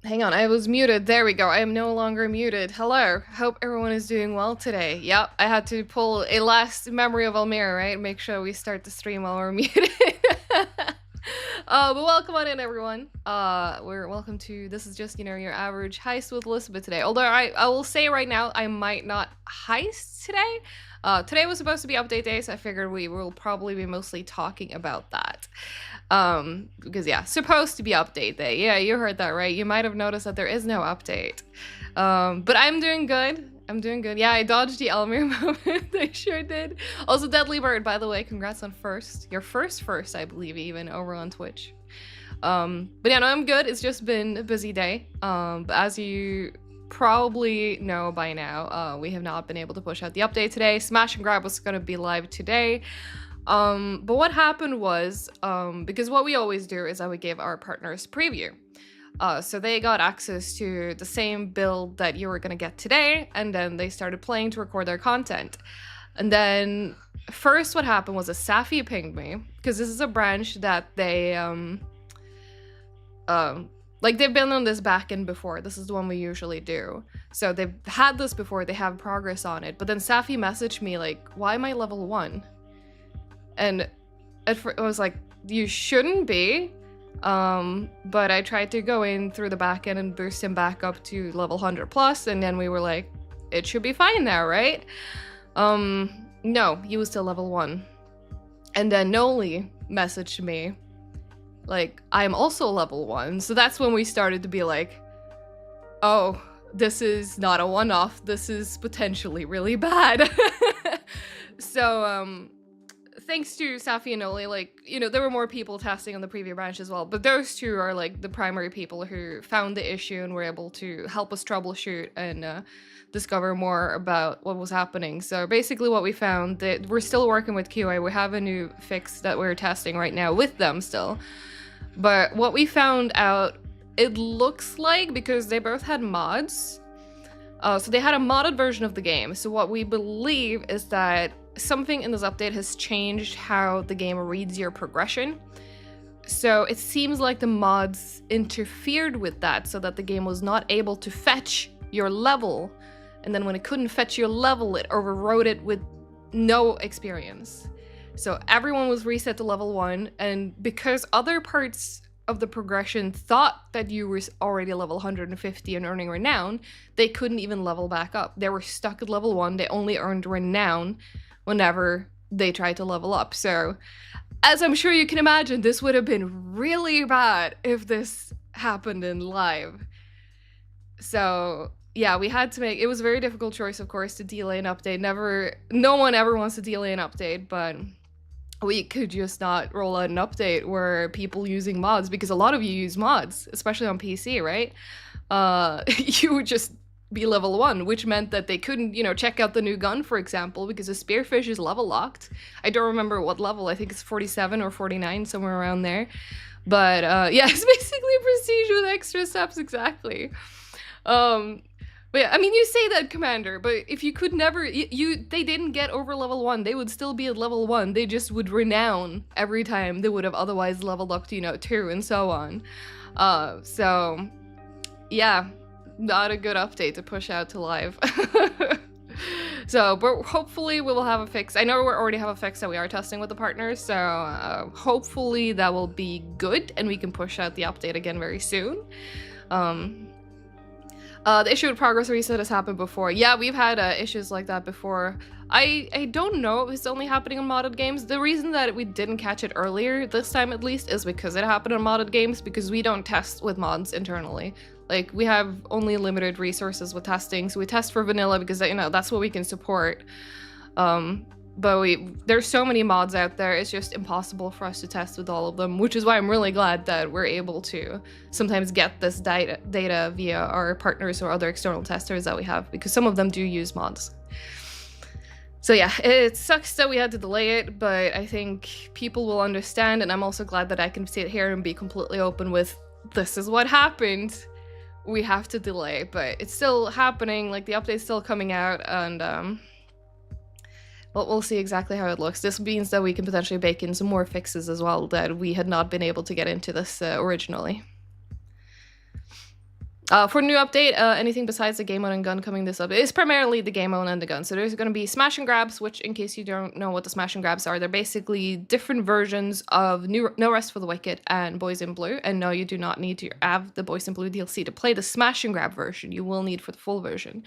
Hang on, I was muted. There we go. I am no longer muted. Hello. Hope everyone is doing well today. Yep, I had to pull a last memory of Almir, right? Make sure we start the stream while we're muted. But welcome on in, everyone. We're welcome to, this is just, your average heist with Elisabeth today. Although I will say right now, I might not heist today. Today was supposed to be update day, so I figured we will probably be mostly talking about that. Because yeah, supposed to be update day. Yeah, you heard that right. You might have noticed that there is no update. But I'm doing good. I'm doing good. Yeah, I dodged the Almir moment. I sure did. Also, Deadly Bird, by the way, congrats on first. Your first, I believe, even over on Twitch. But yeah, no, I'm good. It's just been a busy day. But as you probably know by now, we have not been able to push out the update today. Smash and Grab was going to be live today. But what happened was, because what we always do is that we give our partners preview. So they got access to the same build that you were gonna get today, and then they started playing to record their content. And then first what happened was a Safi pinged me, because this is a branch that they, like they've been on this backend before. This is the one we usually do. So they've had this before, they have progress on it. But then Safi messaged me like, why am I level 1? And at first I was like, you shouldn't be. But I tried to go in through the back end and boost him back up to level 100 plus, and then we were like, it should be fine now, right? No, he was still level 1. And then Noli messaged me, like, I'm also level 1. So that's when we started to be like, oh, this is not a one-off, this is potentially really bad. So, thanks to Safi and Noli, like, there were more people testing on the preview branch as well, but those two are like the primary people who found the issue and were able to help us troubleshoot and discover more about what was happening. So basically what we found, that we're still working with QA, we have a new fix that we're testing right now with them still. But what we found out, it looks like, because they both had mods, so they had a modded version of the game. So what we believe is that something in this update has changed how the game reads your progression. So it seems like the mods interfered with that so that the game was not able to fetch your level. And then when it couldn't fetch your level, it overrode it with no experience. So everyone was reset to level 1, and because other parts of the progression thought that you were already level 150 and earning renown, they couldn't even level back up. They were stuck at level 1, they only earned renown whenever they tried to level up. So, as I'm sure you can imagine, this would have been really bad if this happened in live. So, yeah, we had to make, it was a very difficult choice, of course, to delay an update. No one ever wants to delay an update, but we could just not roll out an update where people using mods, because a lot of you use mods, especially on PC, right? You would just be level 1, which meant that they couldn't, check out the new gun, for example, because the Spearfish is level locked. I don't remember what level, I think it's 47 or 49, somewhere around there. But yeah, it's basically prestige with extra steps, exactly. But yeah, I mean, you say that, Commander, but if you could never, they didn't get over level 1, they would still be at level 1, they just would renown every time they would have otherwise leveled up to, 2, and so on. So, yeah, not a good update to push out to live. So, but hopefully we will have a fix. I know we already have a fix that we are testing with the partners, so hopefully that will be good and we can push out the update again very soon. The issue with progress reset has happened before. Yeah, we've had issues like that before. I don't know if it's only happening on modded games. The reason that we didn't catch it earlier, this time at least, is because it happened on modded games, because we don't test with mods internally. Like, we have only limited resources with testing, so we test for vanilla because, that's what we can support. But there's so many mods out there, it's just impossible for us to test with all of them, which is why I'm really glad that we're able to sometimes get this data via our partners or other external testers that we have, because some of them do use mods. So yeah, it sucks that we had to delay it, but I think people will understand, and I'm also glad that I can sit here and be completely open with, this is what happened. We have to delay, but it's still happening, like the update's still coming out, and well, we'll see exactly how it looks. This means that we can potentially bake in some more fixes as well that we had not been able to get into this originally. For new update, anything besides the game mode and gun coming this update is primarily the game mode and the gun. So there's going to be smash and grabs, which, in case you don't know what the smash and grabs are, they're basically different versions of No Rest for the Wicked and Boys in Blue. And no, you do not need to have the Boys in Blue DLC to play the smash and grab version. You will need for the full version.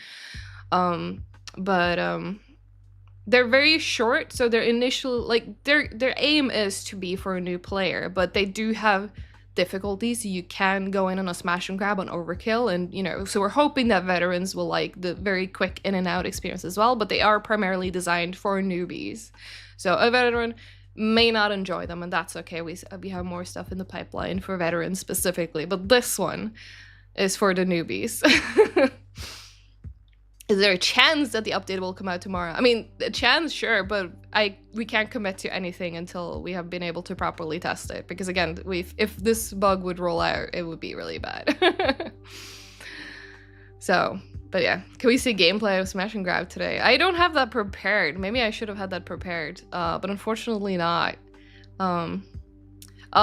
They're very short, so their initial, like, their aim is to be for a new player, but they do have difficulties. You can go in on a smash and grab on overkill, and, you know, so we're hoping that veterans will like the very quick in and out experience as well, but they are primarily designed for newbies. So a veteran may not enjoy them, and that's okay. We have more stuff in the pipeline for veterans specifically, but this one is for the newbies. Is there a chance that the update will come out tomorrow? I mean, a chance, sure, but we can't commit to anything until we have been able to properly test it. Because again, if this bug would roll out, it would be really bad. So, but yeah, can we see gameplay of Smash and Grab today? I don't have that prepared. Maybe I should have had that prepared, but unfortunately not.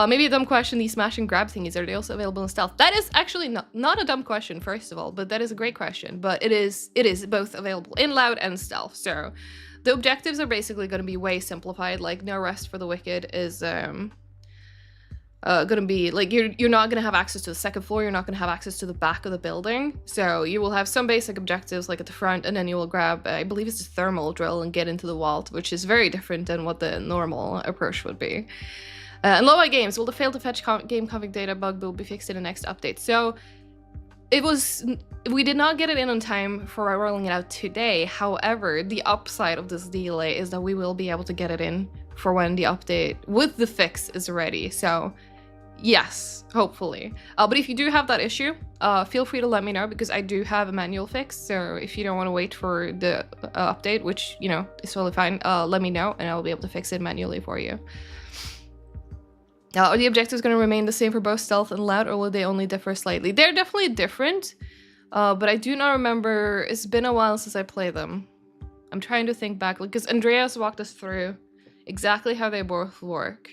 Maybe a dumb question, these smash and grab thingies, are they also available in stealth? That is actually not a dumb question, first of all, but that is a great question. But it is both available in loud and stealth. So the objectives are basically going to be way simplified. Like, No Rest for the Wicked is going to be, like, you're not going to have access to the second floor, you're not going to have access to the back of the building. So you will have some basic objectives, like at the front, and then you will grab, I believe it's a thermal drill, and get into the vault, which is very different than what the normal approach would be. And low light games, will the fail to fetch game config data bug will be fixed in the next update? So we did not get it in on time for rolling it out today. However, the upside of this delay is that we will be able to get it in for when the update with the fix is ready. So yes, hopefully. But if you do have that issue, feel free to let me know, because I do have a manual fix. So if you don't want to wait for the update, which, you know, is totally fine, let me know and I'll be able to fix it manually for you. Are the objectives going to remain the same for both stealth and loud, or will they only differ slightly? They're definitely different, but I do not remember. It's been a while since I played them. I'm trying to think back, because Andreas walked us through exactly how they both work.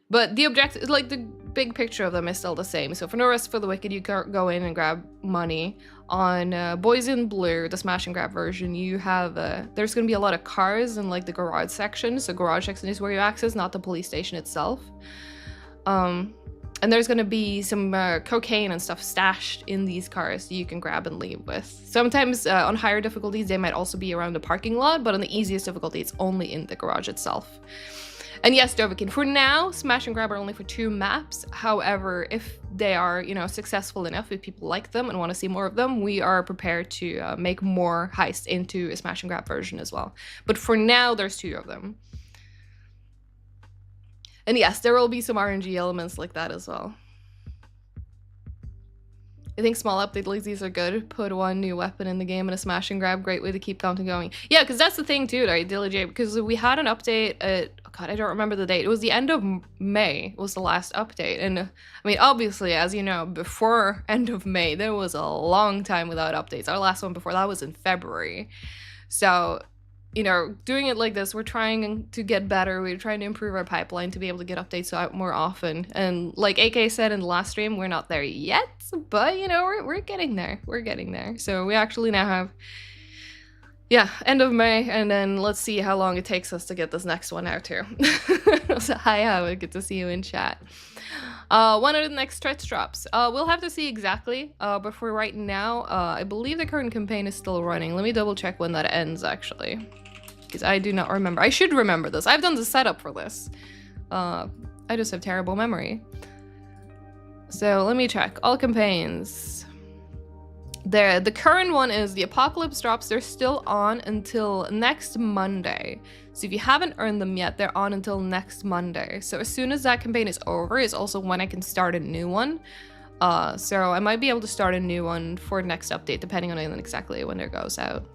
But the objective, like, the big picture of them is still the same. So for No Rest for the Wicked, you go in and grab money. On Boys in Blue, the smash and grab version, you have there's going to be a lot of cars in, like, the garage section. So garage section is where you access, not the police station itself. And there's going to be some cocaine and stuff stashed in these cars you can grab and leave with. Sometimes on higher difficulties, they might also be around the parking lot, but on the easiest difficulty, it's only in the garage itself. And yes, Dovakin, for now, Smash and Grab are only for 2 maps. However, if they are, you know, successful enough, if people like them and want to see more of them, we are prepared to make more Heist into a Smash and Grab version as well. But for now, there's 2 of them. And yes, there will be some RNG elements like that as well. I think small update like these are good. Put 1 new weapon in the game and a smash and grab. Great way to keep counting going. Yeah, because that's the thing too, right, Diligent? Because we had an update at, oh God, I don't remember the date. It was the end of May was the last update. And I mean, obviously, as you know, before end of May, there was a long time without updates. Our last one before that was in February. So, you know, doing it like this, we're trying to get better. We're trying to improve our pipeline to be able to get updates out more often. And like AK said in the last stream, we're not there yet, but, you know, we're getting there. We're getting there. So we actually now have, yeah, end of May, and then let's see how long it takes us to get this next one out too. So hi, Howard, good to see you in chat. When are the next threats drops? We'll have to see exactly, but for right now, I believe the current campaign is still running. Let me double check when that ends, actually. Because I do not remember. I should remember this. I've done the setup for this. I just have terrible memory. So let me check. All campaigns. There, the current one is the Apocalypse drops. They're still on until next Monday. So if you haven't earned them yet, they're on until next Monday. So as soon as that campaign is over is also when I can start a new one. So I might be able to start a new one for next update, depending on exactly when it goes out.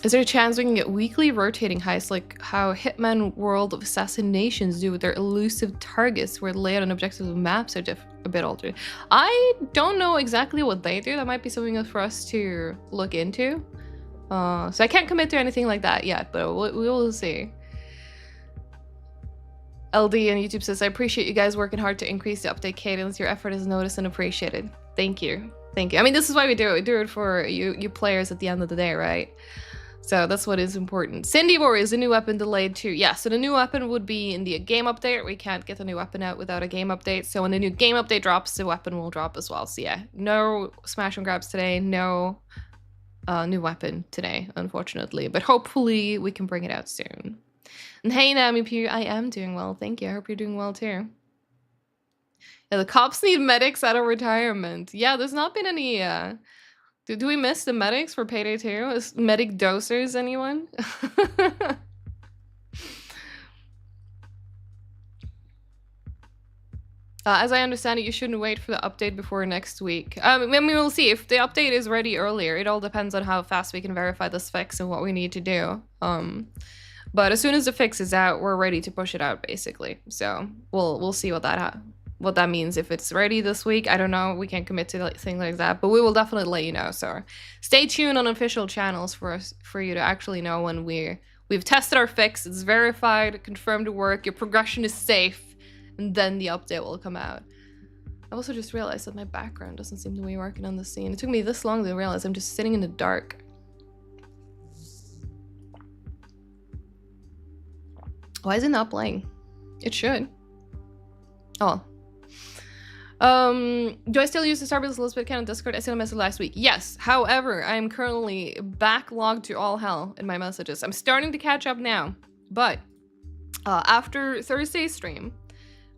Is there a chance we can get weekly rotating heists like how Hitman World of Assassinations do with their elusive targets, where layout and objectives of maps are a bit altered? I don't know exactly what they do. That might be something for us to look into. So I can't commit to anything like that yet, but we will see. LD on YouTube says, I appreciate you guys working hard to increase the update cadence. Your effort is noticed and appreciated. Thank you. Thank you. I mean, this is why we do it. We do it for you players at the end of the day, right? So that's what is important. Cindy Warrior is a new weapon delayed too. Yeah, so the new weapon would be in the game update. We can't get a new weapon out without a game update. So when the new game update drops, the weapon will drop as well. So yeah, no smash and grabs today. No new weapon today, unfortunately. But hopefully we can bring it out soon. And hey, Nami Pew, I am doing well. Thank you. I hope you're doing well too. Yeah, the cops need medics out of retirement. Yeah, there's not been any... Do we miss the medics for Payday 2? Is medic dosers, anyone? As I understand it, you shouldn't wait for the update before next week. I mean, we'll see. If the update is ready earlier, it all depends on how fast we can verify this fix and what we need to do. But as soon as the fix is out, we're ready to push it out, basically. So we'll see what that means. If it's ready this week, I don't know. We can't commit to things like that, but we will definitely let you know. So stay tuned on official channels for you to actually know when we've tested our fix, it's verified, confirmed to work, your progression is safe, and then the update will come out. I also just realized that my background doesn't seem to be working on the scene. It took me this long to realize I'm just sitting in the dark. Why is it not playing? It should. Oh. Do I still use the Starbucks Elisabeth account on Discord? I sent a message last week. Yes. However, I am currently backlogged to all hell in my messages. I'm starting to catch up now. But after Thursday's stream,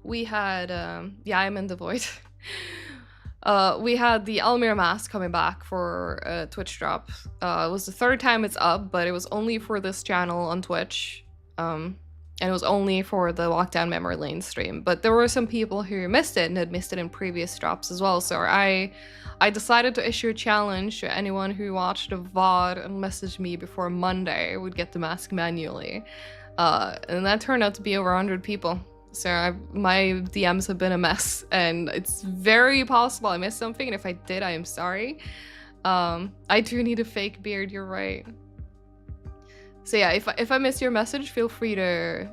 we had... yeah, I'm in the void. We had the Almir mask coming back for a Twitch drop. It was the third time it's up, but it was only for this channel on Twitch. And it was only for the Walkdown Memory Lane stream. But there were some people who missed it and had missed it in previous drops as well. So I decided to issue a challenge to anyone who watched a VOD and messaged me before Monday would get the mask manually. And that turned out to be over 100 people. So my DMs have been a mess. And it's very possible I missed something. And if I did, I am sorry. I do need a fake beard, you're right. So yeah, if I missed your message, feel free to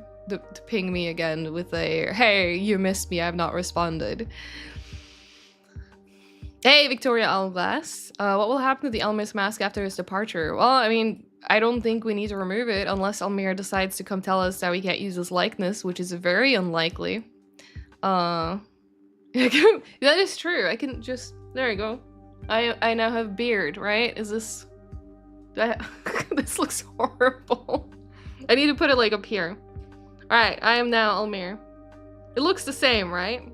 ping me again with a, hey, you missed me, I've not responded. Hey, Victoria Alves. What will happen to the Almir's mask after his departure? Well, I mean, I don't think we need to remove it unless Almir decides to come tell us that we can't use his likeness, which is very unlikely. That is true. I can just, there you go. I now have beard, right? Is this... This looks horrible. I need to put it like up here. Alright, I am now Almir. It looks the same, right?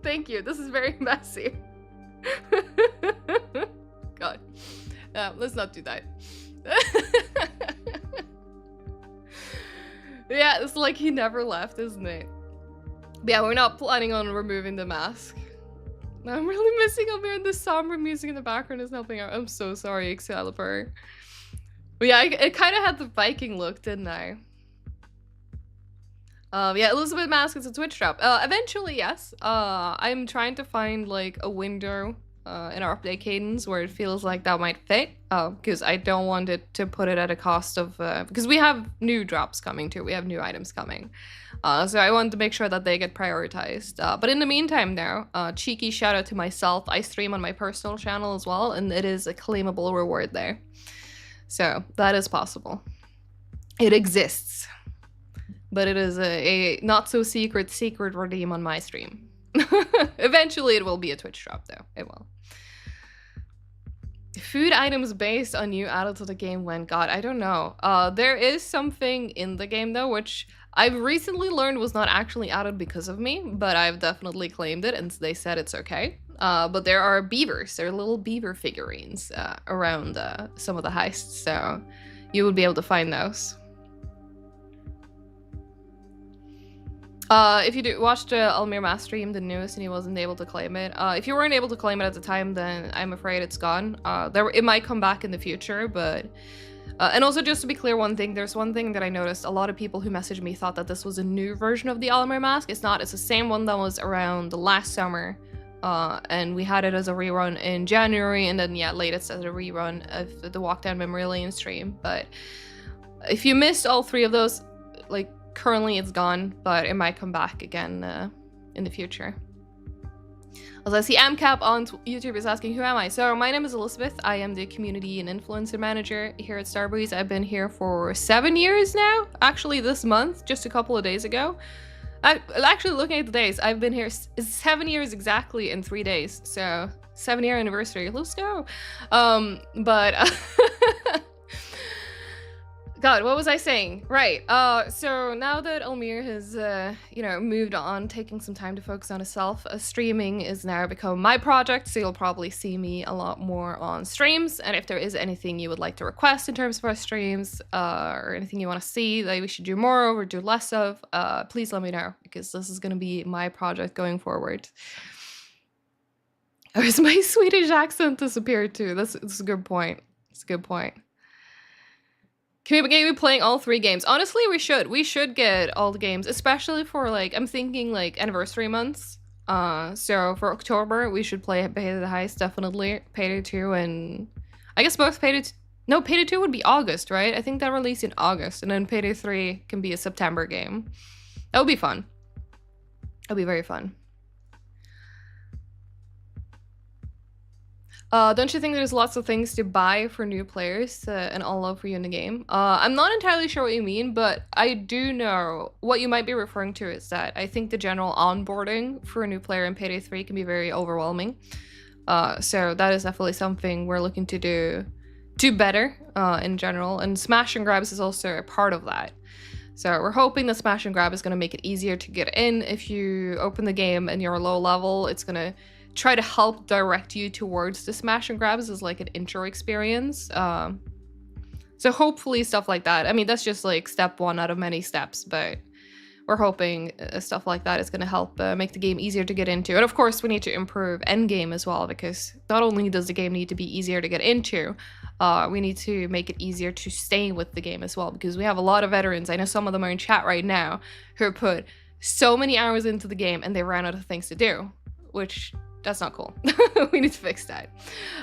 Thank you. This is very messy. God. Let's not do that. Yeah, it's like he never left, isn't it? But yeah, we're not planning on removing the mask. I'm really missing Almir, and the somber music in the background is helping out. I'm so sorry, Excalibur. But yeah, it kind of had the Viking look, didn't I? Yeah, Elisabeth mask is a Twitch drop. Eventually, yes. I'm trying to find like a window in our update cadence where it feels like that might fit. Because I don't want it to put it at a cost of... because we have new drops coming too. We have new items coming. So I want to make sure that they get prioritized. But in the meantime now, cheeky shout out to myself. I stream on my personal channel as well, and it is a claimable reward there. So that is possible. It exists. But it is a not so secret redeem on my stream. Eventually it will be a Twitch drop though. It will. Food items based on new added to the game when God, I don't know. There is something in the game though, which I've recently learned was not actually added because of me, but I've definitely claimed it and they said it's okay. But there are beavers, there are little beaver figurines around some of the heists, so you would be able to find those. If you watched Almir Mass stream, the newest, and he wasn't able to claim it. If you weren't able to claim it at the time, then I'm afraid it's gone. It might come back in the future, but... and also, just to be clear, there's one thing that I noticed. A lot of people who messaged me thought that this was a new version of the Almir mask. It's not. It's the same one that was around last summer. And we had it as a rerun in January, and then, yeah, latest as a rerun of the Walkdown Memory Lane stream. But... If you missed all 3 of those, like, currently it's gone, but it might come back again in the future. As I see AmCap on YouTube is asking, who am I? So my name is Elisabeth. I am the community and influencer manager here at Starbreeze. I've been here for 7 years now. Actually, this month, just a couple of days ago. Actually, looking at the days, I've been here 7 years exactly in 3 days. So 7-year anniversary. Let's go. God, what was I saying? Right. So now that Almir has, moved on, taking some time to focus on himself, streaming is now become my project. So you'll probably see me a lot more on streams. And if there is anything you would like to request in terms of our streams, or anything you want to see that we should do more of or do less of, please let me know, because this is going to be my project going forward. Or has my Swedish accent disappeared too? That's a good point. It's a good point. Can we be playing all 3 games? Honestly, we should. We should get all the games, especially for, like, I'm thinking, like, anniversary months. So for October, we should play Payday the Heist, definitely. Payday 2 and... I guess both Payday... No, Payday 2 would be August, right? I think that released in August, and then Payday 3 can be a September game. That would be fun. That would be very fun. Don't you think there's lots of things to buy for new players and all love for you in the game? I'm not entirely sure what you mean, but I do know what you might be referring to is that I think the general onboarding for a new player in Payday 3 can be very overwhelming. So that is definitely something we're looking to do better in general, and Smash and Grabs is also a part of that. So we're hoping that Smash and Grab is going to make it easier to get in. If you open the game and you're low level, it's going to try to help direct you towards the Smash and Grabs as like an intro experience. So hopefully stuff like that. I mean, that's just like step 1 out of many steps, but we're hoping stuff like that is going to help make the game easier to get into. And of course, we need to improve endgame as well, because not only does the game need to be easier to get into, we need to make it easier to stay with the game as well, because we have a lot of veterans. I know some of them are in chat right now who put so many hours into the game and they ran out of things to do, which... that's not cool. We need to fix that.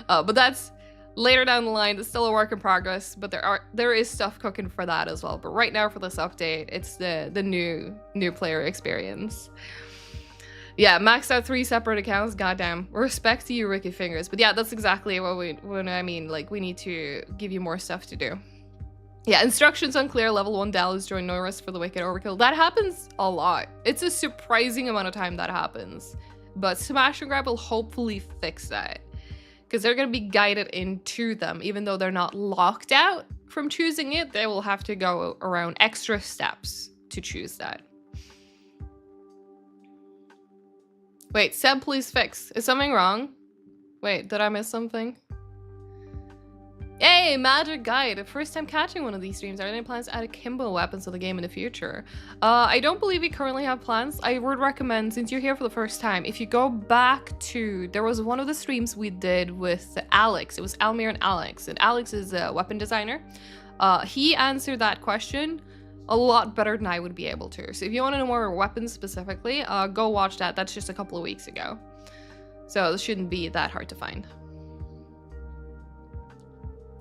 But that's later down the line. It's still a work in progress, but there is stuff cooking for that as well. But right now for this update, it's the new player experience. Yeah, maxed out 3 separate accounts. Goddamn. Respect to you, Ricky Fingers. But yeah, that's exactly what I mean. Like, we need to give you more stuff to do. Yeah, instructions unclear. Level 1 Dallas join no rest for the wicked overkill. That happens a lot. It's a surprising amount of time that happens. But Smash and Grab will hopefully fix that, because they're going to be guided into them. Even though they're not locked out from choosing it, they will have to go around extra steps to choose that. Wait, Seb, please fix. Is something wrong? Wait, did I miss something? Hey, Magic Guide. First time catching one of these streams. Are there any plans to add akimbo weapons to the game in the future? I don't believe we currently have plans. I would recommend, since you're here for the first time, if you go back to... there was one of the streams we did with Alex. It was Almir and Alex is a weapon designer. He answered that question a lot better than I would be able to. So if you want to know more weapons specifically, go watch that. That's just a couple of weeks ago. So this shouldn't be that hard to find.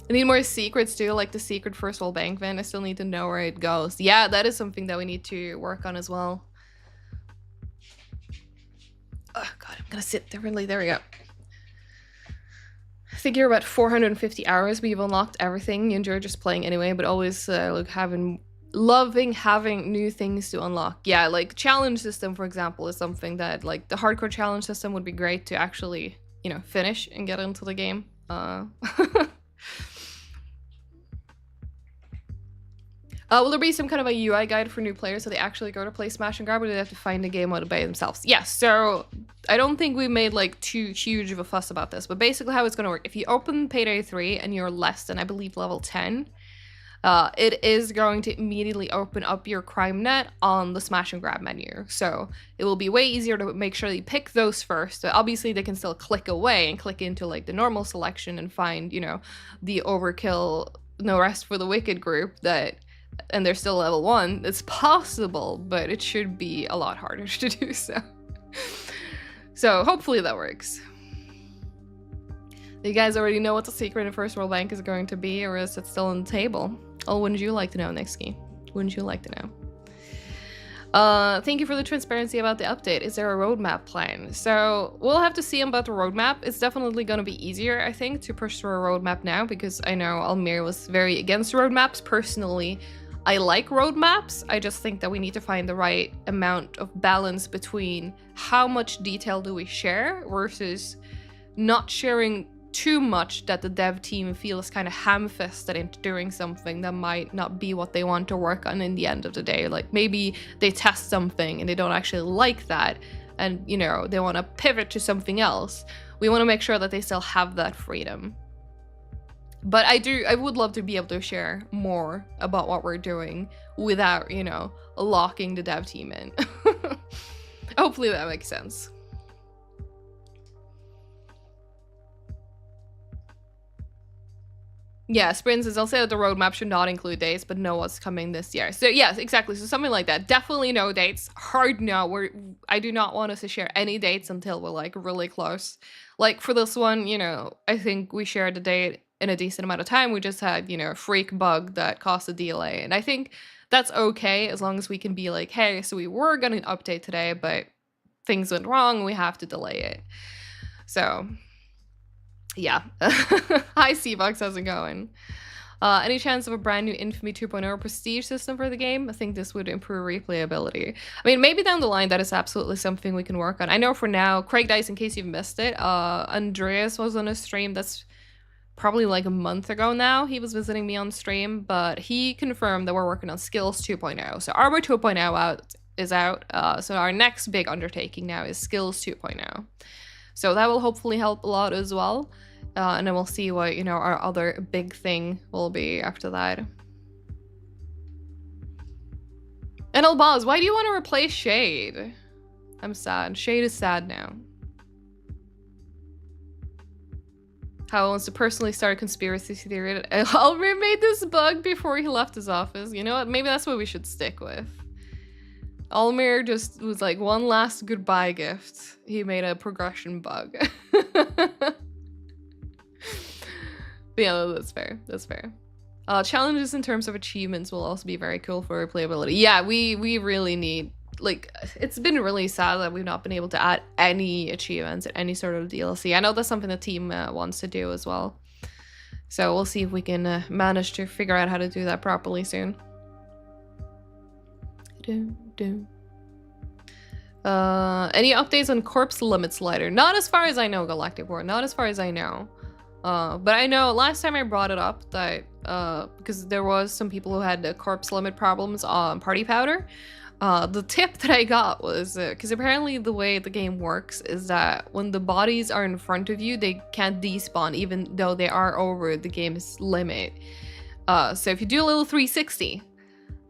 I need more secrets too, like the secret first world bank vent. I still need to know where it goes. Yeah, that is something that we need to work on as well. Oh god, I'm gonna sit differently. There we go. I think you're about 450 hours, but you've unlocked everything. You enjoy just playing anyway, but always like loving having new things to unlock. Yeah, like challenge system, for example, is something that, like, the hardcore challenge system would be great to actually, you know, finish and get into the game. Will there be some kind of a UI guide for new players so they actually go to play Smash and Grab, or do they have to find the game out by themselves? Yes, so I don't think we made like too huge of a fuss about this, but basically how it's going to work, if you open Payday 3 and you're less than, I believe, level 10, it is going to immediately open up your crime net on the Smash and Grab menu. So it will be way easier to make sure that you pick those first. Obviously, they can still click away and click into like the normal selection and find, you know, the overkill, no rest for the wicked group that... and they're still level 1. It's possible, but it should be a lot harder to do so. So hopefully that works. You guys already know what the secret in First World Bank is going to be, or is it still on the table? Oh, wouldn't you like to know, Nixky? Wouldn't you like to know? Thank you for the transparency about the update. Is there a roadmap plan? So we'll have to see about the roadmap. It's definitely going to be easier, I think, to push through a roadmap now, because I know Almir was very against roadmaps. Personally, I like roadmaps. I just think that we need to find the right amount of balance between how much detail do we share versus not sharing too much that the dev team feels kind of ham-fisted into doing something that might not be what they want to work on in the end of the day. Like maybe they test something and they don't actually like that, and you know, they want to pivot to something else. We want to make sure that they still have that freedom. But I would love to be able to share more about what we're doing without, you know, locking the dev team in. Hopefully that makes sense. Yeah, sprints is, I'll say that the roadmap should not include dates, but know what's coming this year. So yes, exactly. So something like that. Definitely no dates. Hard no. I do not want us to share any dates until we're like really close. Like for this one, you know, I think we shared the date in a decent amount of time. We just had, you know, a freak bug that caused a delay. And I think that's okay as long as we can be like, hey, so we were going to update today, but things went wrong. We have to delay it. So yeah. Hi, C-Bucks, how's it going? Any chance of a brand new Infamy 2.0 prestige system for the game? I think this would improve replayability. I mean, maybe down the line that is absolutely something we can work on. I know for now, Craig Dice, in case you've missed it, Andreas was on a stream that's probably like a month ago now. He was visiting me on stream, but he confirmed that we're working on Skills 2.0. So Armor 2.0 is out. So our next big undertaking now is Skills 2.0. So that will hopefully help a lot as well. And then we'll see what, you know, our other big thing will be after that. And Elbaz, why do you want to replace Shade? I'm sad. Shade is sad now. How wants to personally start a conspiracy theory. Almir made this bug before he left his office. You know what? Maybe that's what we should stick with. Almir just was like one last goodbye gift. He made a progression bug. Yeah, that's fair. That's fair. Challenges in terms of achievements will also be very cool for replayability. Yeah, we really need, like, it's been really sad that we've not been able to add any achievements in any sort of DLC. I know that's something the team wants to do as well. So we'll see if we can manage to figure out how to do that properly soon. Any updates on corpse limit slider? Not as far as I know, Galactic War. Not as far as I know. But I know last time I brought it up that because there was some people who had corpse limit problems on Party Powder. The tip that I got was because apparently the way the game works is that when the bodies are in front of you, they can't despawn even though they are over the game's limit. So if you do a little 360,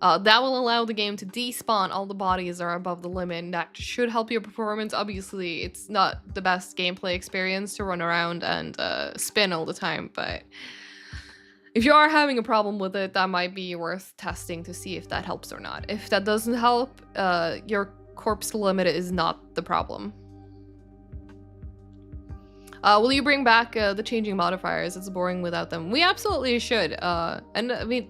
that will allow the game to despawn all the bodies that are above the limit, and that should help your performance. Obviously, it's not the best gameplay experience to run around and spin all the time, but if you are having a problem with it, that might be worth testing to see if that helps or not. If that doesn't help, your corpse limit is not the problem. Will you bring back the changing modifiers? It's boring without them. We absolutely should. And I mean,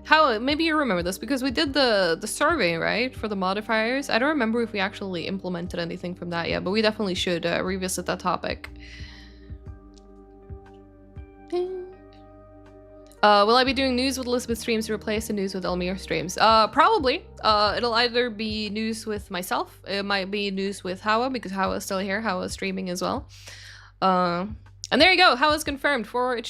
how, maybe you remember this because we did the survey, right, for the modifiers. I don't remember if we actually implemented anything from that yet, but we definitely should revisit that topic. Will I be doing news with Elisabeth streams to replace the news with Almir streams? Probably. It'll either be news with myself, it might be news with Hawa because Hawa is still here, Hawa is streaming as well. And there you go, Hawa's confirmed for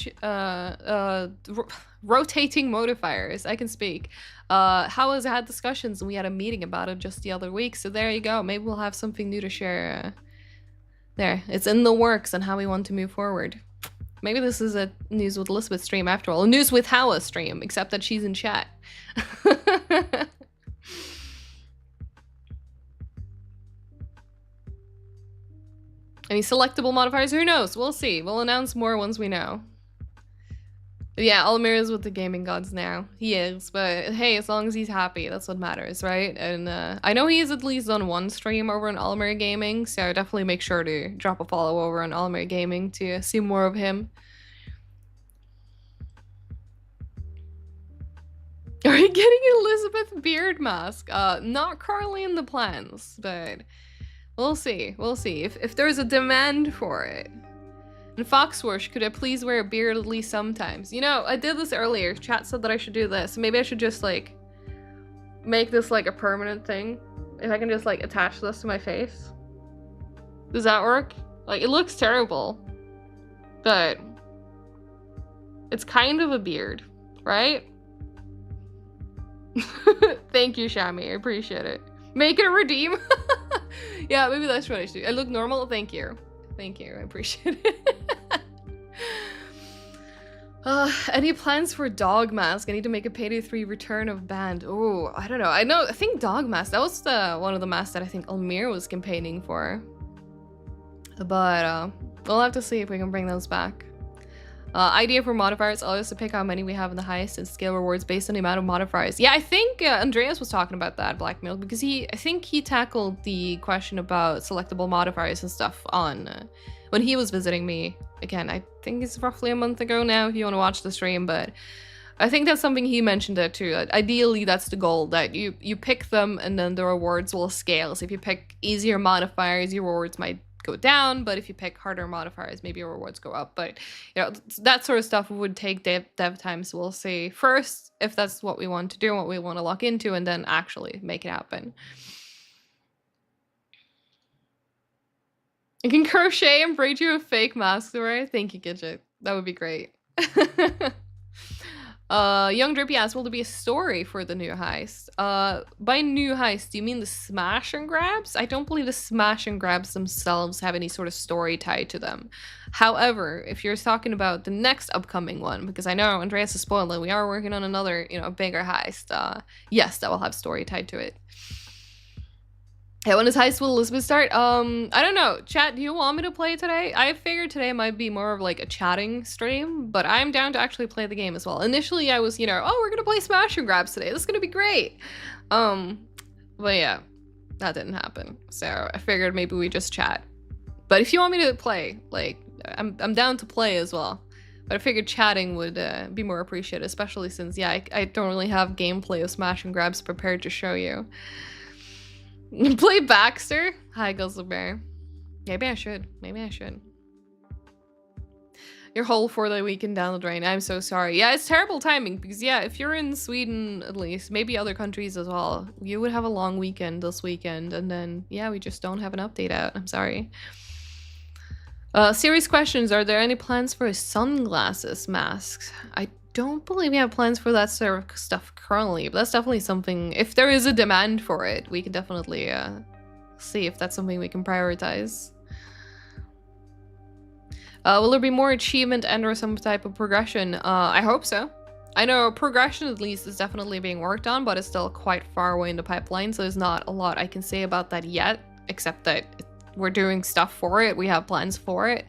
rotating modifiers. I can speak. Hawa's had discussions and we had a meeting about it just the other week, so there you go. Maybe we'll have something new to share there. It's in the works on how we want to move forward. Maybe this is a news with Elisabeth stream after all. A news with Hawa stream, except that she's in chat. Any selectable modifiers? Who knows? We'll see. We'll announce more once we know. But yeah, Almir is with the gaming gods now. He is, but hey, as long as he's happy, that's what matters, right? And I know he is at least on one stream over on Almir Gaming, so definitely make sure to drop a follow over on Almir Gaming to see more of him. getting an Elisabeth beard mask. Not currently in the plans, but we'll see. We'll see if there's a demand for it. And Foxwash, could I please wear a beard at least sometimes? You know, I did this earlier. Chat said that I should do this. Maybe I should just like make this like a permanent thing. If I can just like attach this to my face. Does that work? Like, it looks terrible, but it's kind of a beard, right? Thank you, Shami. I appreciate it. Make it a redeem. Yeah, maybe that's what I should do. I look normal? Thank you. Thank you. I appreciate it. Any plans for dog mask? I need to make a Payday 3 return of band. Oh, I don't know. I think dog mask. That was one of the masks that I think Almir was campaigning for. But we'll have to see if we can bring those back. Idea for modifiers, always to pick how many we have in the heist and scale rewards based on the amount of modifiers. Yeah, I think Andreas was talking about that, Blackmail, because I think he tackled the question about selectable modifiers and stuff on when he was visiting me. Again, I think it's roughly a month ago now if you want to watch the stream, but I think that's something he mentioned there too. Ideally, that's the goal, that you pick them and then the rewards will scale. So if you pick easier modifiers, your rewards might go down, but if you pick harder modifiers, maybe your rewards go up. But you know, that sort of stuff would take dev time, so we'll see first if that's what we want to do, what we want to lock into, and then actually make it happen. I can crochet and braid you a fake mask, right? Thank you, Gidget. That would be great. Young Drippy asks, will there be a story for the new heist? By new heist, do you mean the smash and grabs? I don't believe the smash and grabs themselves have any sort of story tied to them. However, if you're talking about the next upcoming one, because I know Andreas is spoiling, we are working on another, you know, bigger heist. Yes, that will have story tied to it. Yeah, when does Heist will Elisabeth start? I don't know. Chat, do you want me to play today? I figured today might be more of like a chatting stream, but I'm down to actually play the game as well. Initially, I was, you know, oh, we're gonna play Smash and Grabs today. This is gonna be great. But yeah, that didn't happen. So I figured maybe we just chat. But if you want me to play, like, I'm down to play as well. But I figured chatting would be more appreciated, especially since, yeah, I don't really have gameplay of Smash and Grabs prepared to show you. Play Baxter? Hi, Guzzlebear. Maybe I should. Maybe I should. Your whole 4-day weekend down the drain. I'm so sorry. Yeah, it's terrible timing because, yeah, if you're in Sweden, at least, maybe other countries as well, you would have a long weekend this weekend, and then, yeah, we just don't have an update out. I'm sorry. Serious questions. Are there any plans for sunglasses masks? I don't believe we have plans for that sort of stuff currently, but that's definitely something, if there is a demand for it, we can definitely see if that's something we can prioritize. Will there be more achievement and or some type of progression? I hope so. I know progression at least is definitely being worked on, but it's still quite far away in the pipeline, so there's not a lot I can say about that yet, except that we're doing stuff for it, we have plans for it.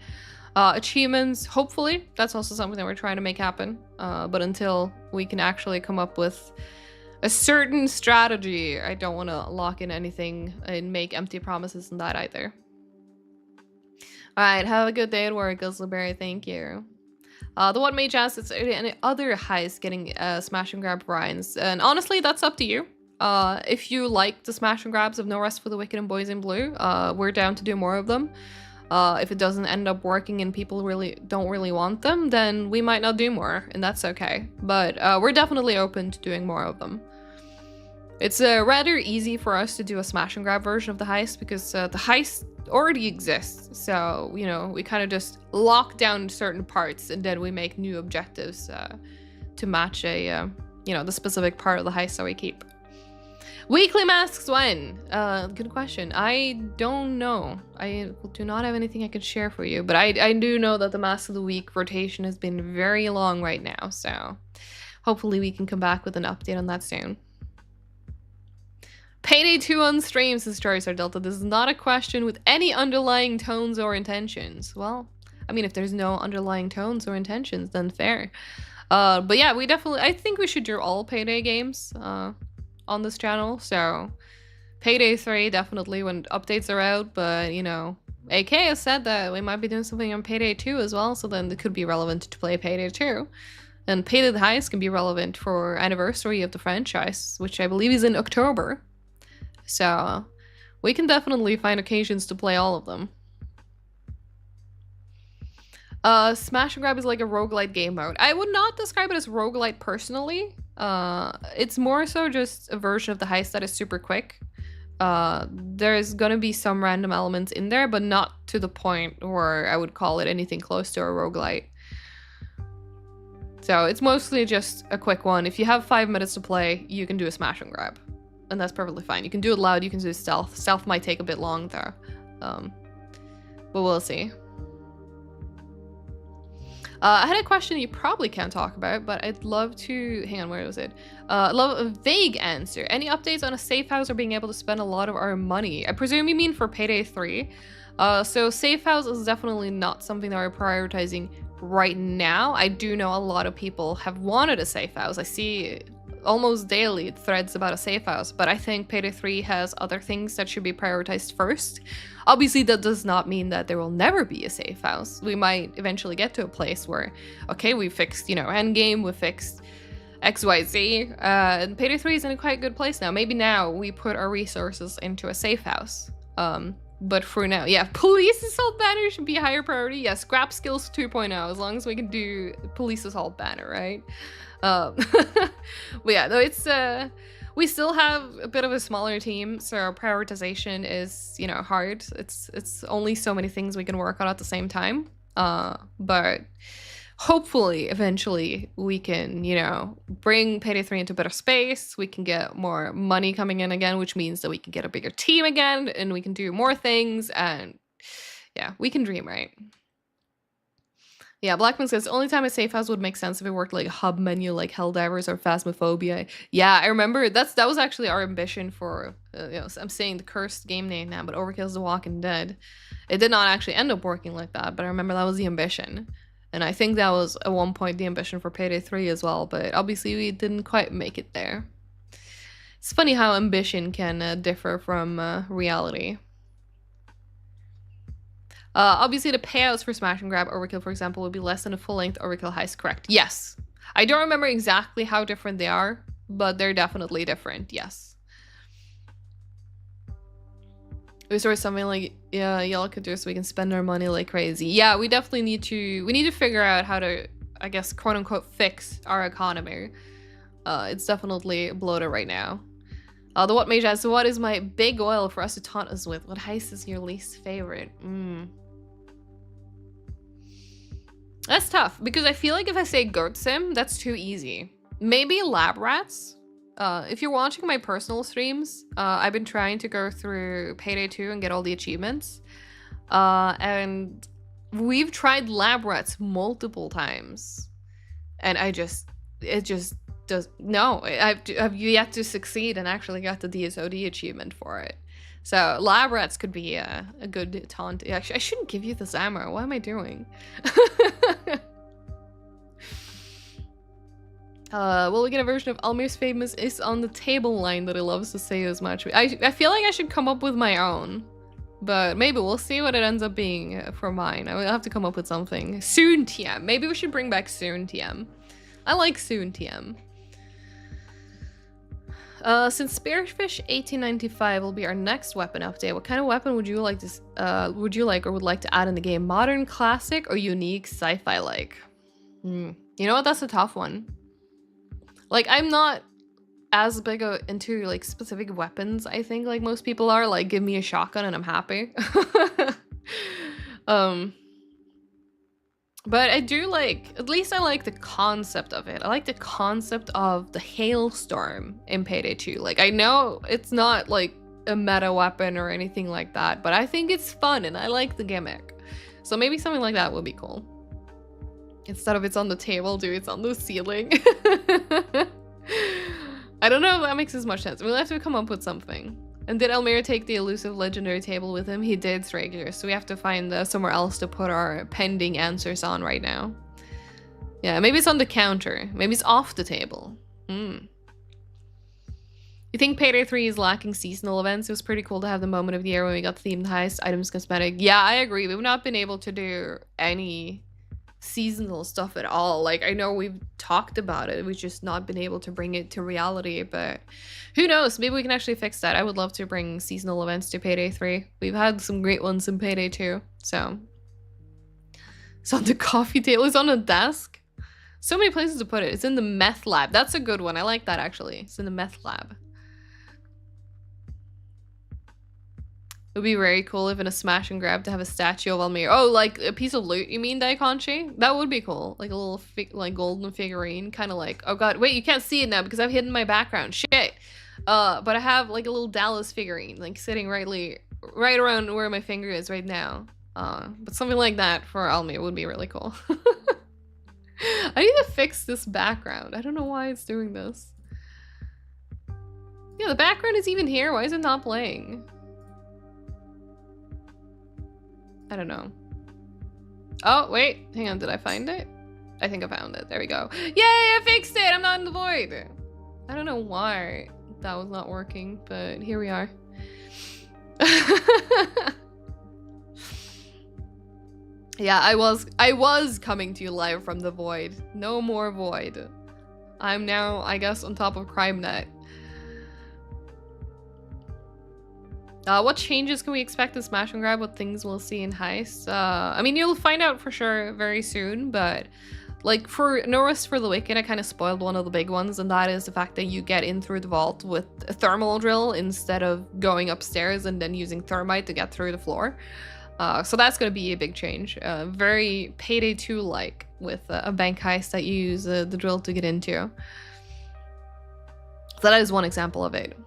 Achievements, hopefully, that's also something that we're trying to make happen. But until we can actually come up with a certain strategy, I don't want to lock in anything and make empty promises in that either. Alright, have a good day at work, Guzzleberry, thank you. The What Mage asks, is there any other heist getting smash and grab grinds? And honestly, that's up to you. If you like the smash and grabs of No Rest for the Wicked and Boys in Blue, we're down to do more of them. If it doesn't end up working and people don't really want them, then we might not do more, and that's okay. But we're definitely open to doing more of them. It's rather easy for us to do a smash and grab version of the heist because the heist already exists. So, you know, we kind of just lock down certain parts and then we make new objectives to match a, you know, the specific part of the heist that we keep. Weekly masks when? Good question. I don't know. I do not have anything I can share for you, but I do know that the Mask of the Week rotation has been very long right now, so hopefully we can come back with an update on that soon. Payday 2 on stream, says Charizard Delta. This is not a question with any underlying tones or intentions. Well, I mean, if there's no underlying tones or intentions, then fair. But yeah, I think we should do all Payday games, on this channel, so Payday 3 definitely when updates are out, but you know, AK has said that we might be doing something on Payday 2 as well, so then it could be relevant to play Payday 2. And Payday the Heist can be relevant for anniversary of the franchise, which I believe is in October. So we can definitely find occasions to play all of them. Smash and Grab is like a roguelite game mode. I would not describe it as roguelite personally. It's more so just a version of the heist that is super quick. There's gonna be some random elements in there, but not to the point where I would call it anything close to a roguelite. So it's mostly just a quick one. If you have 5 minutes to play, you can do a smash and grab. And that's perfectly fine. You can do it loud, you can do stealth. Stealth might take a bit long though. But we'll see. I had a question you probably can't talk about, but I'd love to... Hang on, where was it? I'd love a vague answer. Any updates on a safe house or being able to spend a lot of our money? I presume you mean for Payday 3. So safe house is definitely not something that we're prioritizing right now. I do know a lot of people have wanted a safe house. I see almost daily threads about a safe house, but I think Payday 3 has other things that should be prioritized first. Obviously, that does not mean that there will never be a safe house. We might eventually get to a place where, okay, we fixed, you know, endgame, we fixed XYZ, and Payday 3 is in a quite good place now. Maybe now we put our resources into a safe house. But for now, yeah, police assault banner should be a higher priority. Yeah, scrap skills 2.0, as long as we can do police assault banner, right? But yeah, no, it's we still have a bit of a smaller team, so our prioritization is, you know, hard. It's only so many things we can work on at the same time. But hopefully, eventually, we can, you know, bring Payday 3 into better space. We can get more money coming in again, which means that we can get a bigger team again, and we can do more things, and yeah, we can dream, right? Yeah, Blackman says, the only time a safe house would make sense if it worked like a hub menu like Helldivers or Phasmophobia. Yeah, I remember that was actually our ambition for, you know, I'm saying the cursed game name now, but Overkill's The Walking Dead. It did not actually end up working like that, but I remember that was the ambition. And I think that was at one point the ambition for Payday 3 as well, but obviously we didn't quite make it there. It's funny how ambition can differ from reality. Obviously, the payouts for Smash and Grab Overkill, for example, would be less than a full-length Overkill heist, correct? Yes. I don't remember exactly how different they are, but they're definitely different, yes. Is there something like, yeah, y'all could do so we can spend our money like crazy? Yeah, we definitely need to figure out how to, I guess, quote-unquote, fix our economy. It's definitely bloated right now. The What Mage asks, so what is my big oil for us to taunt us with? What heist is your least favorite? That's tough, because I feel like if I say Goat Sim, that's too easy. Maybe Lab Rats? If you're watching my personal streams, I've been trying to go through Payday 2 and get all the achievements. And we've tried Lab Rats multiple times. And it just does, no, I've yet to succeed and actually got the DSOD achievement for it. So Lab Rats could be a good taunt. Actually, I shouldn't give you this ammo. What am I doing? Will we get a version of Almir's famous is on the table line that he loves to say as much? I feel like I should come up with my own. But maybe we'll see what it ends up being for mine. I will have to come up with something. Soon TM. Maybe we should bring back Soon TM. I like Soon TM. Since Spearfish 1895 will be our next weapon update, what kind of weapon would you like to would like to add in the game? Modern, classic, or unique, sci-fi like? You know what? That's a tough one. Like, I'm not as big into like specific weapons, I think, like most people are. Like, give me a shotgun and I'm happy. But I do like, at least I like the concept of it. I like the concept of the hailstorm in Payday 2. Like, I know it's not like a meta weapon or anything like that, but I think it's fun and I like the gimmick. So maybe something like that would be cool. Instead of it's on the table, dude, it's on the ceiling. I don't know if that makes as much sense. We'll have to come up with something. And did Almir take the elusive legendary table with him? He did, Strager. So we have to find somewhere else to put our pending answers on right now. Yeah, maybe it's on the counter. Maybe it's off the table. You think Payday 3 is lacking seasonal events? It was pretty cool to have the moment of the year when we got themed heist, items, cosmetic. Yeah, I agree. We've not been able to do any seasonal stuff at all. Like, I know we've talked about it, we've just not been able to bring it to reality, but who knows, maybe we can actually fix that. I would love to bring seasonal events to Payday 3. We've had some great ones in Payday 2, so. It's on the coffee table, it's on a desk. So many places to put it. It's in the meth lab. That's a good one. I like that, actually. It's in the meth lab. It would be very cool if in a smash and grab to have a statue of Almir. Oh, like a piece of loot, you mean, Daikonchi? That would be cool. Like a little like golden figurine, kind of like, oh god, wait, you can't see it now because I've hidden my background. Shit. But I have like a little Dallas figurine, like sitting right around where my finger is right now. But something like that for Almir would be really cool. I need to fix this background. I don't know why it's doing this. Yeah, the background is even here. Why is it not playing? I don't know. Oh, wait. Hang on. Did I find it? I think I found it. There we go. Yay! I fixed it! I'm not in the void! I don't know why that was not working, but here we are. Yeah, I was coming to you live from the void. No more void. I'm now, I guess, on top of CrimeNet. What changes can we expect in Smash and Grab? What things we'll see in Heist? I mean, you'll find out for sure very soon, but like for No Rest for the Wicked, I kind of spoiled one of the big ones, and that is the fact that you get in through the vault with a thermal drill instead of going upstairs and then using thermite to get through the floor. So that's going to be a big change. Very Payday 2-like with a bank heist that you use the drill to get into. So that is one example of it.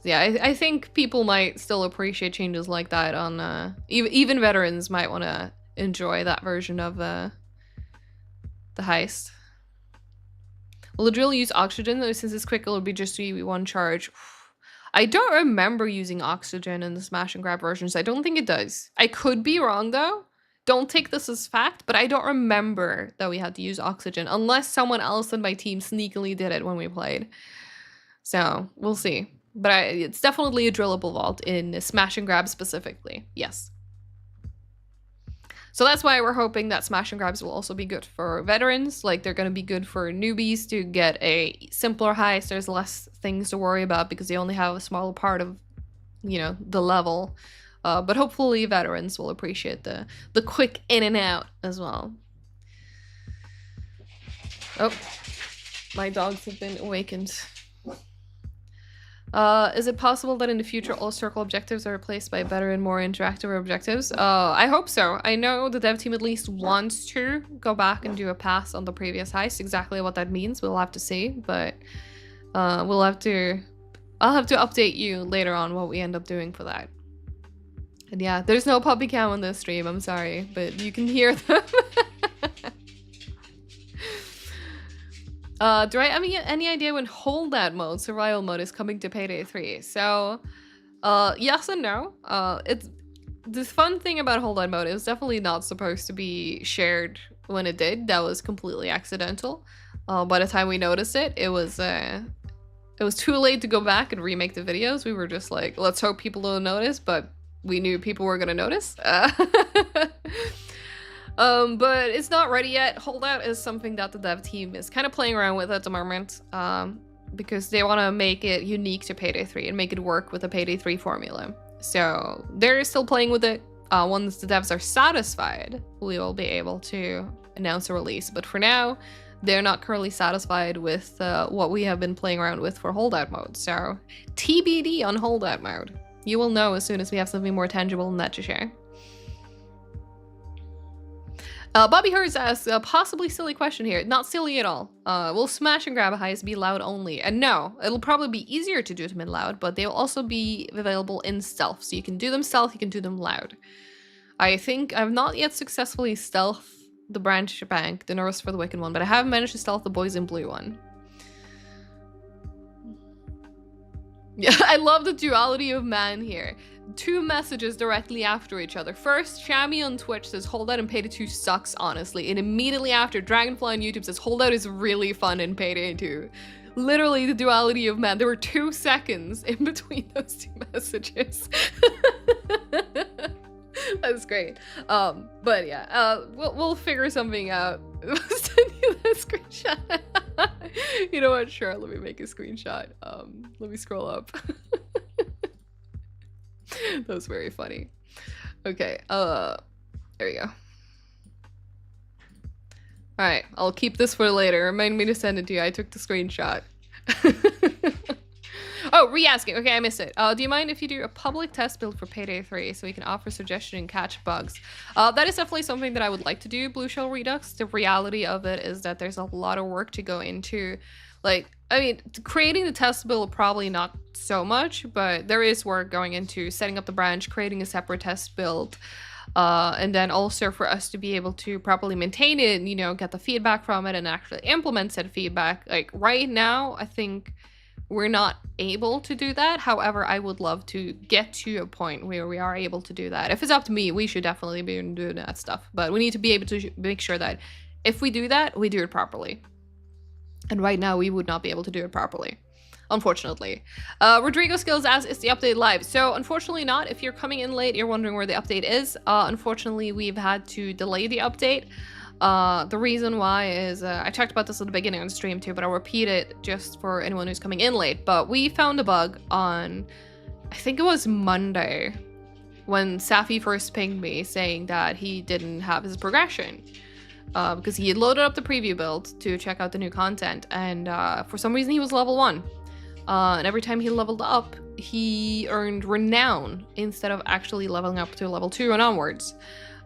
Yeah, I think people might still appreciate changes like that on even veterans might want to enjoy that version of the heist. Will the drill use oxygen? Since it's quick, it'll be just one charge. I don't remember using oxygen in the smash and grab versions. I don't think it does. I could be wrong though. Don't take this as fact, but I don't remember that we had to use oxygen unless someone else in my team sneakily did it when we played. So we'll see. But it's definitely a drillable vault in smash and grab specifically. Yes. So that's why we're hoping that smash and grabs will also be good for veterans. Like, they're going to be good for newbies to get a simpler heist. There's less things to worry about because they only have a smaller part of, you know, the level. But hopefully veterans will appreciate the quick in and out as well. Oh, my dogs have been awakened. Is it possible that in the future all circle objectives are replaced by better and more interactive objectives? I hope so. I know the dev team at least wants to go back and do a pass on the previous heist. Exactly what that means, we'll have to see, but I'll have to update you later on what we end up doing for that. And yeah, there's no puppy cam on this stream, I'm sorry, but you can hear them. Do I have any idea when holdout mode, survival mode, is coming to Payday 3? So, yes and no. It's the fun thing about holdout mode, it was definitely not supposed to be shared when it did. That was completely accidental. By the time we noticed it, it was too late to go back and remake the videos. We were just like, let's hope people don't notice, but we knew people were gonna notice. But it's not ready yet. Holdout is something that the dev team is kind of playing around with at the moment, because they want to make it unique to Payday 3 and make it work with the Payday 3 formula. So they're still playing with it. Once the devs are satisfied, we will be able to announce a release. But for now, they're not currently satisfied with what we have been playing around with for holdout mode. So TBD on holdout mode. You will know as soon as we have something more tangible than that to share. Bobby Hurst asks a possibly silly question here. Not silly at all. Will smash and grab a heist be loud only? And no, it'll probably be easier to do them in loud, but they'll also be available in stealth. So you can do them stealth, you can do them loud. I think I've not yet successfully stealth the branch bank, the Norse for the Wicked one, but I have managed to stealth the boys in blue one. Yeah, I love the duality of man here. Two messages directly after each other. First, Shami on Twitch says Holdout in Payday 2 sucks, honestly. And immediately after, Dragonfly on YouTube says Holdout is really fun in Payday 2. Literally the duality of man. There were 2 seconds in between those two messages. That's great. But yeah, we'll figure something out. Send you that screenshot. You know what? Sure, let me make a screenshot. Let me scroll up. That was very funny. Okay, there we go. Alright, I'll keep this for later. Remind me to send it to you. I took the screenshot. Oh, re-asking. Okay, I missed it. Do you mind if you do a public test build for Payday 3 so we can offer suggestion and catch bugs? That is definitely something that I would like to do, Blue Shell Redux. The reality of it is that there's a lot of work to go into. Like, I mean, creating the test build, probably not so much, but there is work going into setting up the branch, creating a separate test build, and then also for us to be able to properly maintain it and, you know, get the feedback from it and actually implement said feedback. Like, right now, I think we're not able to do that. However, I would love to get to a point where we are able to do that. If it's up to me, we should definitely be doing that stuff. But we need to be able to make sure that if we do that, we do it properly. And right now, we would not be able to do it properly, unfortunately. Rodrigo Skills asks, is the update live? So unfortunately not. If you're coming in late, you're wondering where the update is. Unfortunately, we've had to delay the update. The reason why is, I talked about this at the beginning on the stream too, but I'll repeat it just for anyone who's coming in late. But we found a bug on, I think it was Monday, when Safi first pinged me saying that he didn't have his progression. Because he had loaded up the preview build to check out the new content, and for some reason he was level 1. And every time he leveled up, he earned renown instead of actually leveling up to level 2 and onwards.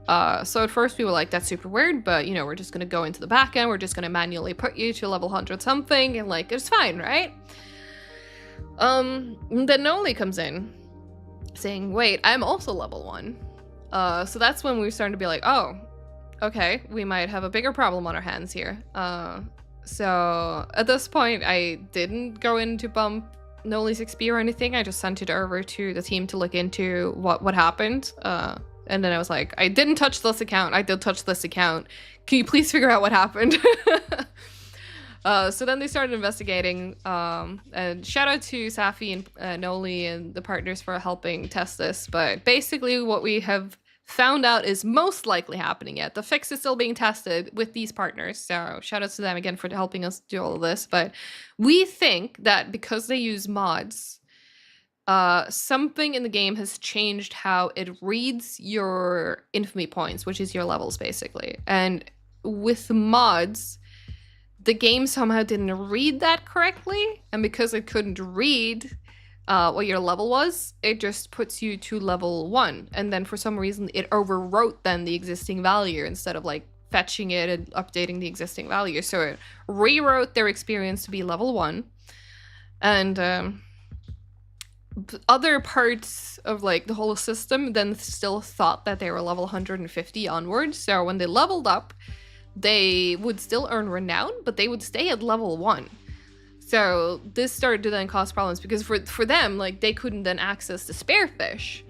So at first we were like, that's super weird, but you know, we're just gonna go into the back end, we're just gonna manually put you to level 100 something, and like, it's fine, right? Then Noli comes in saying, wait, I'm also level 1. So that's when we started to be like, oh, okay, we might have a bigger problem on our hands here. So at this point, I didn't go in to bump Noli's XP or anything. I just sent it over to the team to look into what happened. And then I was like, I didn't touch this account. I did touch this account. Can you please figure out what happened? So then they started investigating. And shout out to Safi and Noli and the partners for helping test this. But basically what we have found out is most likely happening yet. The fix is still being tested with these partners, so shout out to them again for helping us do all of this. But we think that because they use mods, something in the game has changed how it reads your infamy points, which is your levels basically. And with mods, the game somehow didn't read that correctly, and because it couldn't read what your level was, it just puts you to level 1, and then for some reason it overwrote then the existing value instead of like fetching it and updating the existing value. So it rewrote their experience to be level 1, and other parts of like the whole system then still thought that they were level 150 onwards. So when they leveled up, they would still earn renown, but they would stay at level 1. So this started to then cause problems because for them, like, they couldn't then access the Spearfish.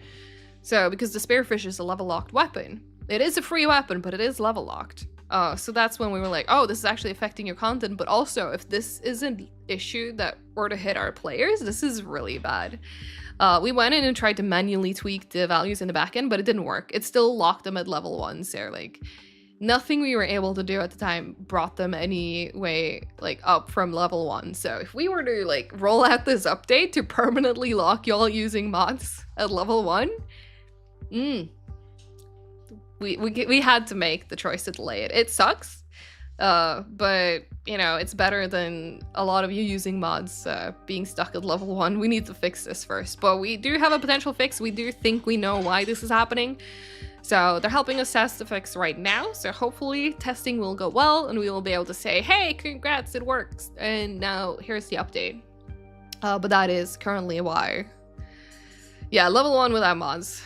So because the Spearfish is a level locked weapon. It is a free weapon, but it is level locked. So that's when we were like, oh, this is actually affecting your content. But also, if this is an issue that were to hit our players, this is really bad. We went in and tried to manually tweak the values in the backend, but it didn't work. It still locked them at level 1. So like, nothing we were able to do at the time brought them any way like up from level 1. So if we were to like roll out this update to permanently lock y'all using mods at level 1, we had to make the choice to delay it. It sucks, but you know, it's better than a lot of you using mods being stuck at level 1. We need to fix this first, but we do have a potential fix. We do think we know why this is happening. So they're helping us test the fix right now, so hopefully testing will go well and we will be able to say, hey, congrats, it works, and now here's the update. But that is currently why. Yeah, level 1 without mods.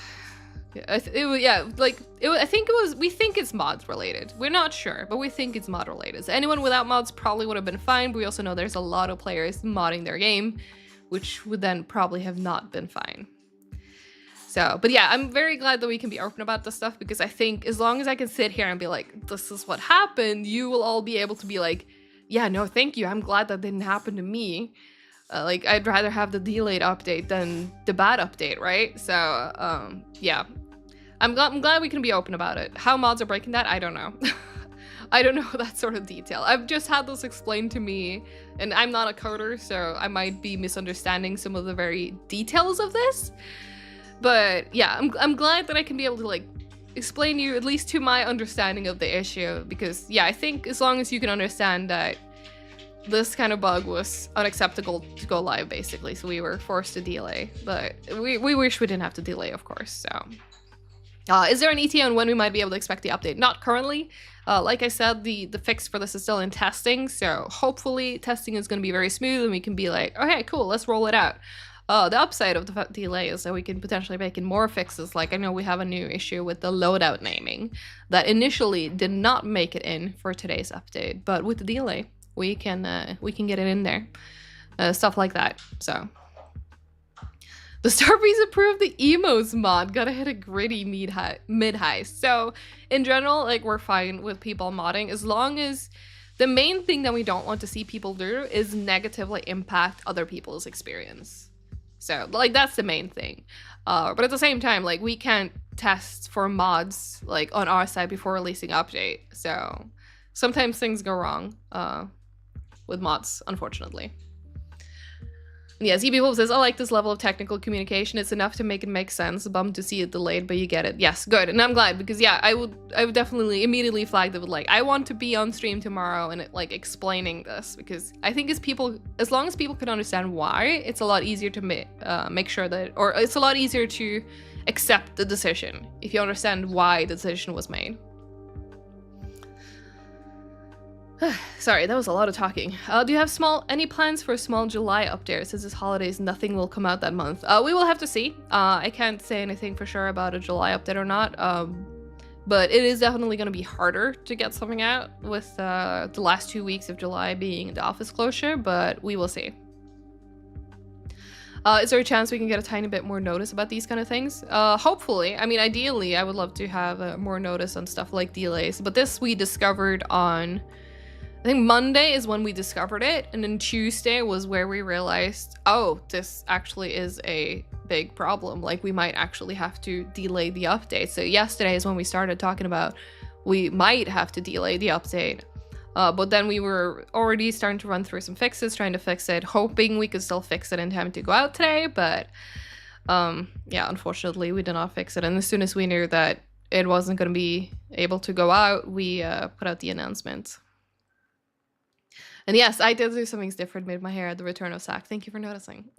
Yeah, I think it was, we think it's mods related. We're not sure, but we think it's mod related. So anyone without mods probably would have been fine, but we also know there's a lot of players modding their game, which would then probably have not been fine. So, but yeah, I'm very glad that we can be open about this stuff, because I think as long as I can sit here and be like, this is what happened, you will all be able to be like, yeah, no, thank you. I'm glad that didn't happen to me. Like, I'd rather have the delayed update than the bad update, right? So, yeah. I'm glad we can be open about it. How mods are breaking that, I don't know. I don't know that sort of detail. I've just had this explained to me, and I'm not a coder, so I might be misunderstanding some of the very details of this. But yeah, I'm glad that I can be able to like explain you at least to my understanding of the issue, because yeah, I think as long as you can understand that this kind of bug was unacceptable to go live, basically, so we were forced to delay. But we wish we didn't have to delay, of course. So, is there an ETA on when we might be able to expect the update? Not currently. Like I said, the fix for this is still in testing, so hopefully testing is going to be very smooth and we can be like, okay, cool, let's roll it out. The upside of the delay is that we can potentially make in more fixes. Like I know we have a new issue with the loadout naming that initially did not make it in for today's update, but with the delay, we can get it in there. Stuff like that. So the Starbreeze approved the emos mod. Gotta hit a gritty mid-heist. So in general, like we're fine with people modding as long as the main thing that we don't want to see people do is negatively impact other people's experience. So like that's the main thing. But at the same time, like we can't test for mods like on our side before releasing update. So sometimes things go wrong with mods, unfortunately. Yeah, ZB says, I like this level of technical communication. It's enough to make it make sense. Bummed to see it delayed, but you get it. Yes, good. And I'm glad because yeah, I would definitely immediately flag that with like, I want to be on stream tomorrow and like explaining this, because I think as long as people can understand why, it's a lot easier to make sure that, or it's a lot easier to accept the decision if you understand why the decision was made. Sorry, that was a lot of talking. Do you have any plans for a small July update? Since it's holidays, nothing will come out that month. We will have to see. I can't say anything for sure about a July update or not. But it is definitely going to be harder to get something out with the last 2 weeks of July being the office closure, but we will see. Is there a chance we can get a tiny bit more notice about these kind of things? Hopefully. I mean, ideally, I would love to have more notice on stuff like delays, but this we discovered on... I think Monday is when we discovered it, and then Tuesday was where we realized, oh, this actually is a big problem. Like, we might actually have to delay the update. So yesterday is when we started talking about we might have to delay the update. But then we were already starting to run through some fixes, trying to fix it, hoping we could still fix it in time to go out today. But yeah, unfortunately, we did not fix it. And as soon as we knew that it wasn't going to be able to go out, we put out the announcement. And yes, I did do some things different, made my hair at the return of Sack. Thank you for noticing.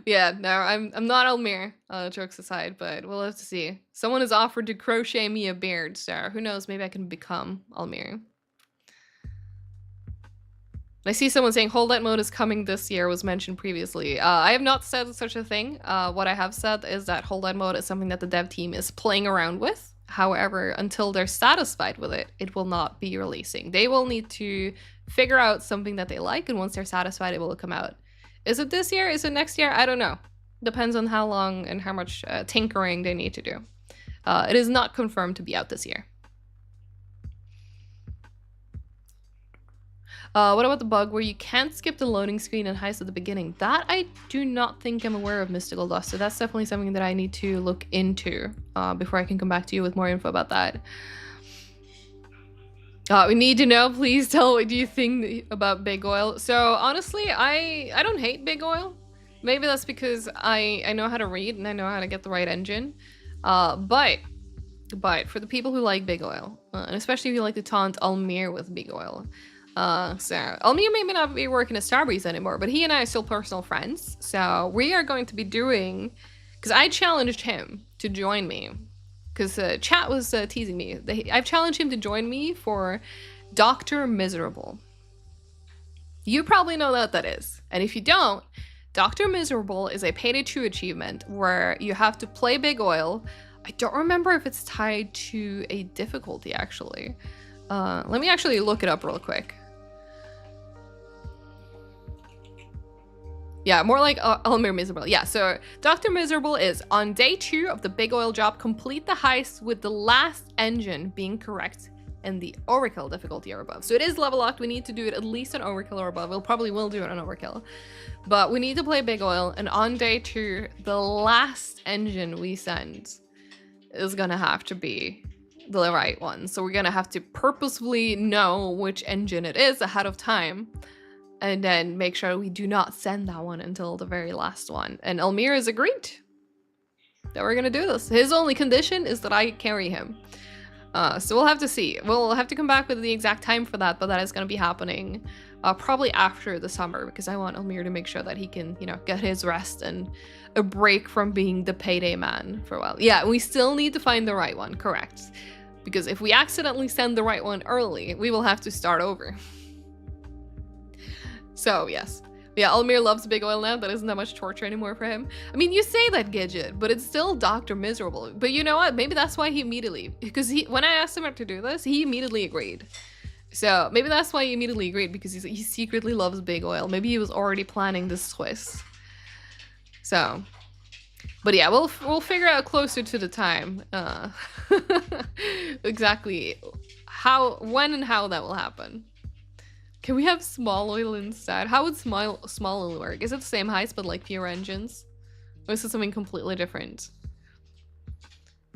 Yeah, no, I'm not Almir, jokes aside, but we'll have to see. Someone has offered to crochet me a beard, so who knows, maybe I can become Almir. I see someone saying holdout mode is coming this year, was mentioned previously. I have not said such a thing. What I have said is that holdout mode is something that the dev team is playing around with. However, until they're satisfied with it, it will not be releasing. They will need to figure out something that they like, and once they're satisfied, it will come out. Is it this year? Is it next year? I don't know. Depends on how long and how much tinkering they need to do. It is not confirmed to be out this year. What about the bug where you can't skip the loading screen and Heist at the beginning? That I do not think I'm aware of, Mystical Dust, so that's definitely something that I need to look into before I can come back to you with more info about that. We need to know, please tell what do you think about Big Oil. So honestly, I don't hate Big Oil. Maybe that's because I know how to read and I know how to get the right engine. But for the people who like Big Oil, and especially if you like to taunt Almir with Big Oil, so Almir may not be working at Starbreeze anymore, but he and I are still personal friends. So we are going to be doing, because I challenged him to join me, because chat was teasing me. I've challenged him to join me for Dr. Miserable. You probably know what that is. And if you don't, Dr. Miserable is a payday 2 achievement where you have to play Big Oil. I don't remember if it's tied to a difficulty, actually. Let me actually look it up real quick. Yeah, more like Almir Miserable. Yeah, so Dr. Miserable is on day 2 of the Big Oil job, complete the heist with the last engine being correct and the Overkill difficulty or above. So it is level locked. We need to do it at least on Overkill or above. We'll probably will do it on Overkill. But we need to play Big Oil, and on day 2, the last engine we send is gonna have to be the right one. So we're gonna have to purposefully know which engine it is ahead of time, and then make sure we do not send that one until the very last one. And Almir has agreed that we're gonna do this. His only condition is that I carry him. So we'll have to see. We'll have to come back with the exact time for that, but that is gonna be happening probably after the summer, because I want Almir to make sure that he can, you know, get his rest and a break from being the payday man for a while. Yeah, we still need to find the right one, correct. Because if we accidentally send the right one early, we will have to start over. So, yes. Yeah, Almir loves Big Oil now. That isn't that much torture anymore for him. I mean, you say that, Gidget, but it's still Dr. Miserable. But you know what? Maybe that's why he immediately... Because when I asked him to do this, he immediately agreed. So, maybe that's why he immediately agreed, because he secretly loves Big Oil. Maybe he was already planning this twist. So... But yeah, we'll figure out closer to the time exactly when and how that will happen. Can we have small oil instead? How would small oil work? Is it the same heist but like fewer engines? Or is it something completely different?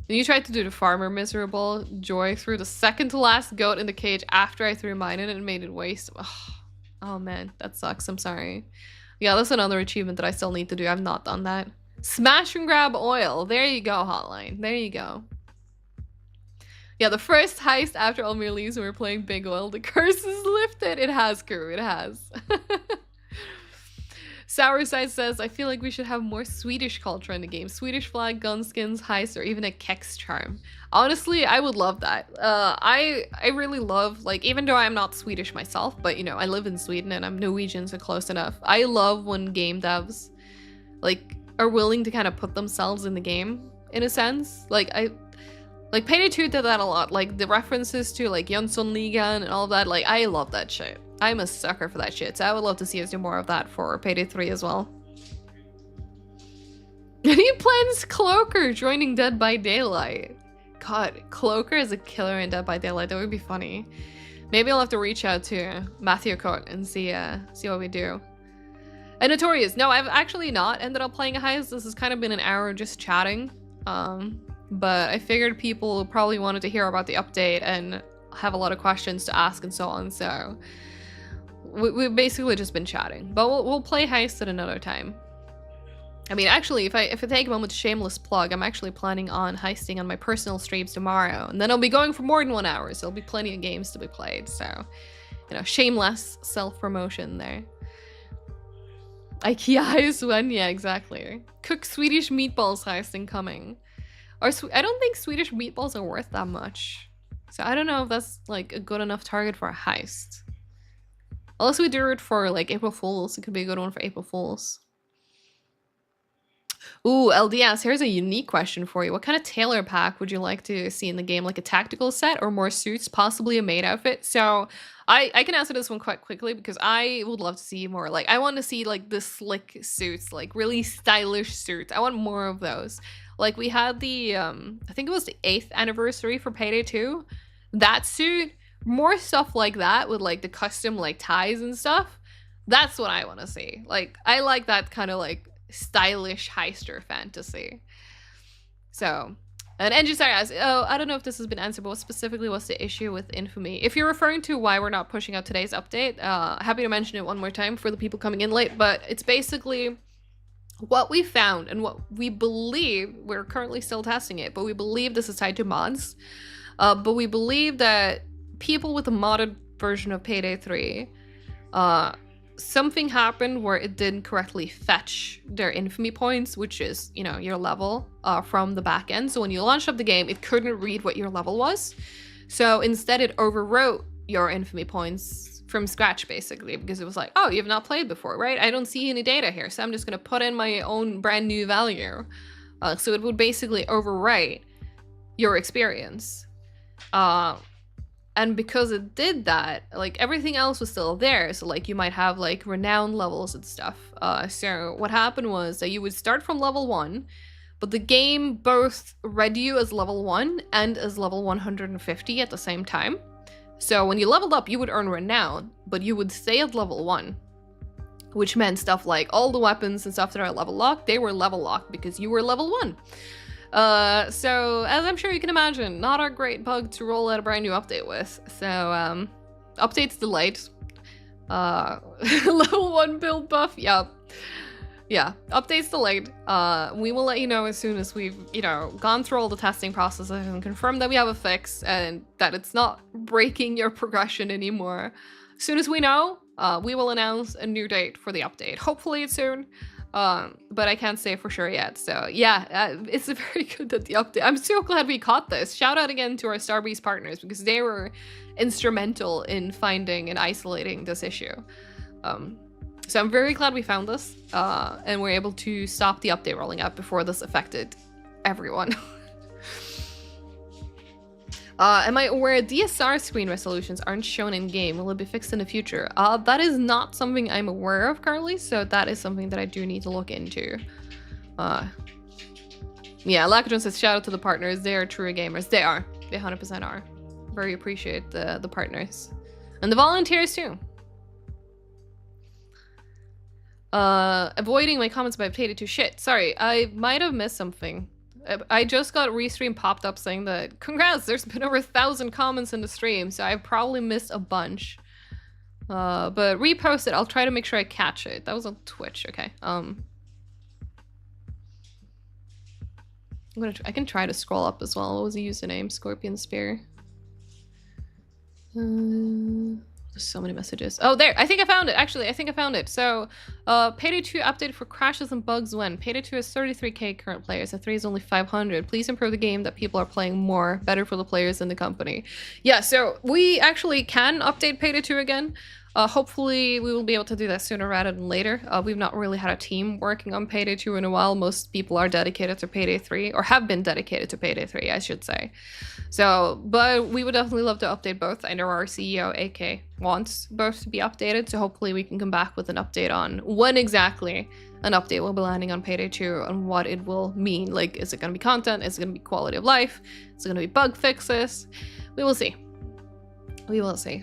Then you tried to do the farmer miserable. Joy threw the second to last goat in the cage after I threw mine in and made it waste. Oh man, that sucks. I'm sorry. Yeah, that's another achievement that I still need to do. I've not done that. Smash and grab oil. There you go, Hotline. There you go. Yeah, the first heist after Almir leaves when we're playing Big Oil, the curse is lifted. It has, crew. It has. Sourside says, I feel like we should have more Swedish culture in the game. Swedish flag, gun skins, heist, or even a Kex charm. Honestly, I would love that. I really love, like, even though I'm not Swedish myself, but, you know, I live in Sweden and I'm Norwegian, so close enough. I love when game devs, like, are willing to kind of put themselves in the game, in a sense. Like, Payday 2 did that a lot. Like, the references to, like, Jönssonligan and all of that. Like, I love that shit. I'm a sucker for that shit. So I would love to see us do more of that for Payday 3 as well. Any plans Cloaker joining Dead by Daylight? God, Cloaker is a killer in Dead by Daylight. That would be funny. Maybe I'll have to reach out to Matthew Cote and see what we do. And Notorious. No, I've actually not ended up playing a heist. This has kind of been an hour just chatting. But I figured people probably wanted to hear about the update and have a lot of questions to ask and so on. So we've basically just been chatting. But we'll play Heist at another time. I mean, actually, if I take a moment to shameless plug, I'm actually planning on heisting on my personal streams tomorrow. And then I'll be going for more than 1 hour. So there'll be plenty of games to be played. So, you know, shameless self-promotion there. IKEA is when, yeah, exactly. Cook Swedish meatballs heisting coming. Or I don't think Swedish meatballs are worth that much. So I don't know if that's like a good enough target for a heist. Unless we do it for like April Fools, it could be a good one for April Fools. Ooh, LDS, here's a unique question for you. What kind of tailor pack would you like to see in the game? Like a tactical set or more suits, possibly a maid outfit? So I can answer this one quite quickly because I would love to see more. Like, I want to see like the slick suits, like really stylish suits. I want more of those. Like we had the, I think it was the 8th anniversary for Payday 2. That suit, more stuff like that with like the custom like ties and stuff. That's what I want to see. Like, I like that kind of like stylish heister fantasy. So, and Angie asks, oh, I don't know if this has been answered, but what specifically was the issue with Infamy? If you're referring to why we're not pushing out today's update, happy to mention it one more time for the people coming in late, but it's basically what we found and what we believe, we're currently still testing it, but we believe this is tied to mods. But we believe that people with a modded version of Payday 3, something happened where it didn't correctly fetch their infamy points, which is, you know, your level from the back end. So when you launched up the game, it couldn't read what your level was. So instead it overwrote your infamy points from scratch, basically, because it was like, oh, you've not played before, right? I don't see any data here, so I'm just gonna put in my own brand new value. So it would basically overwrite your experience. And because it did that, like everything else was still there. So like you might have like renown levels and stuff. So what happened was that you would start from level 1, but the game both read you as level 1 and as level 150 at the same time. So when you leveled up, you would earn renown, but you would stay at level 1. Which meant stuff like all the weapons and stuff that are level locked, they were level locked because you were level 1. So as I'm sure you can imagine, not a great bug to roll out a brand new update with. So update's delayed. Level 1 build buff, yep. Yeah, update's delayed. We will let you know as soon as we've, gone through all the testing processes and confirmed that we have a fix and that it's not breaking your progression anymore. As soon as we know, we will announce a new date for the update. Hopefully it's soon, but I can't say for sure yet. So yeah, it's very good that the update. I'm so glad we caught this. Shout out again to our Starbreeze partners because they were instrumental in finding and isolating this issue. So I'm very glad we found this, and we're able to stop the update rolling out before this affected everyone. Am I aware DSR screen resolutions aren't shown in game? Will it be fixed in the future? That is not something I'm aware of currently, so that is something that I do need to look into. Yeah, Lacadron says shout out to the partners. They are true gamers. They are. They 100% are. Very appreciate the partners. And the volunteers too. Avoiding my comments about Payday 2 shit. Sorry, I might have missed something. I just got restream popped up saying that congrats, there's been over 1,000 comments in the stream, so I've probably missed a bunch. But repost it. I'll try to make sure I catch it. That was on Twitch. Okay. I can try to scroll up as well. What was the username? Scorpion Spear. There's so many messages. Oh, there. I think I found it. Actually, I think I found it. So, Payday 2 update for crashes and bugs when? Payday 2 has 33k current players. The 3 is only 500. Please improve the game that people are playing more. Better for the players and the company. Yeah, so we actually can update Payday 2 again. Hopefully we will be able to do that sooner rather than later. We've not really had a team working on Payday 2 in a while. Most people are dedicated to Payday 3, or have been dedicated to Payday 3, I should say. So, but we would definitely love to update both. I know our CEO, AK, wants both to be updated, so hopefully we can come back with an update on when exactly an update will be landing on Payday 2 and what it will mean. Like, is it going to be content? Is it going to be quality of life? Is it going to be bug fixes? We will see. We will see.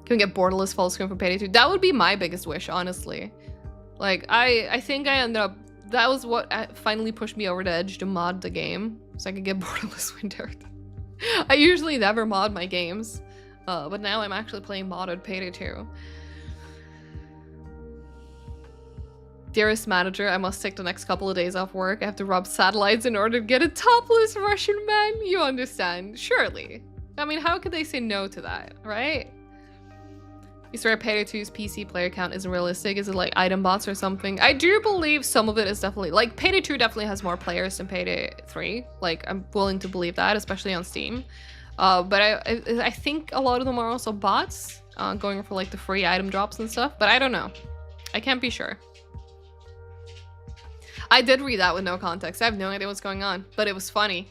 Can we get borderless full screen for Payday 2? That would be my biggest wish, honestly. Like, I think I ended up... That was what finally pushed me over the edge to mod the game. So I could get borderless windowed. I usually never mod my games. But now I'm actually playing modded Payday 2. Dearest manager, I must take the next couple of days off work. I have to rob satellites in order to get a topless Russian man. You understand, surely. I mean, how could they say no to that, right? You swear Payday 2's PC player count isn't realistic? Is it like item bots or something? I do believe some of it is definitely... Like, Payday 2 definitely has more players than Payday 3. Like, I'm willing to believe that, especially on Steam. But I think a lot of them are also bots, going for like the free item drops and stuff. But I don't know. I can't be sure. I did read that with no context. I have no idea what's going on, but it was funny.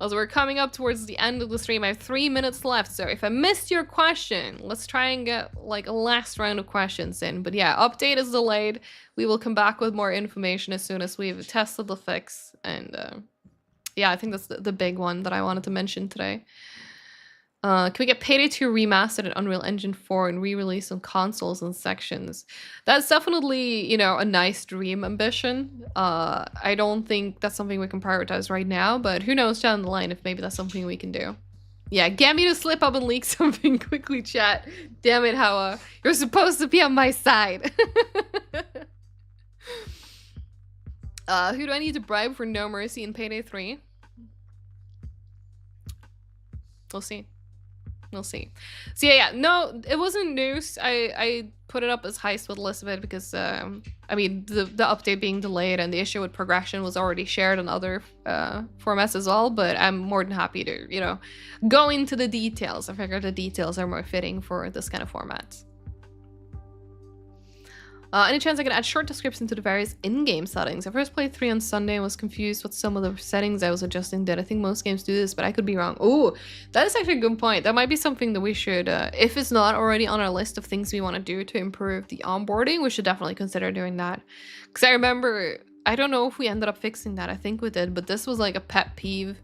Also, we're coming up towards the end of the stream. I have 3 minutes left, so if I missed your question, let's try and get like a last round of questions in. But yeah, update is delayed. We will come back with more information as soon as we've tested the fix. And yeah, I think that's the big one that I wanted to mention today. Can we get Payday 2 remastered in Unreal Engine 4 and re-released on consoles and sections? That's definitely, you know, a nice dream ambition. I don't think that's something we can prioritize right now, but who knows down the line if maybe that's something we can do. Yeah, get me to slip up and leak something quickly, chat. Damn it, Howa. You're supposed to be on my side. Who do I need to bribe for No Mercy in Payday 3? We'll see. We'll see. So yeah, no, it wasn't news. I put it up as Heist with Elisabeth because, I mean, the update being delayed and the issue with progression was already shared on other formats as well, but I'm more than happy to, you know, go into the details. I figure the details are more fitting for this kind of format. Any chance I can add short description to the various in-game settings? I first played 3 on Sunday and was confused with some of the settings I was adjusting did. I think most games do this, but I could be wrong. Oh, that is actually a good point. That might be something that we should, if it's not already on our list of things we want to do to improve the onboarding, we should definitely consider doing that. Because I remember I don't know if we ended up fixing that. I think we did, but this was like a pet peeve.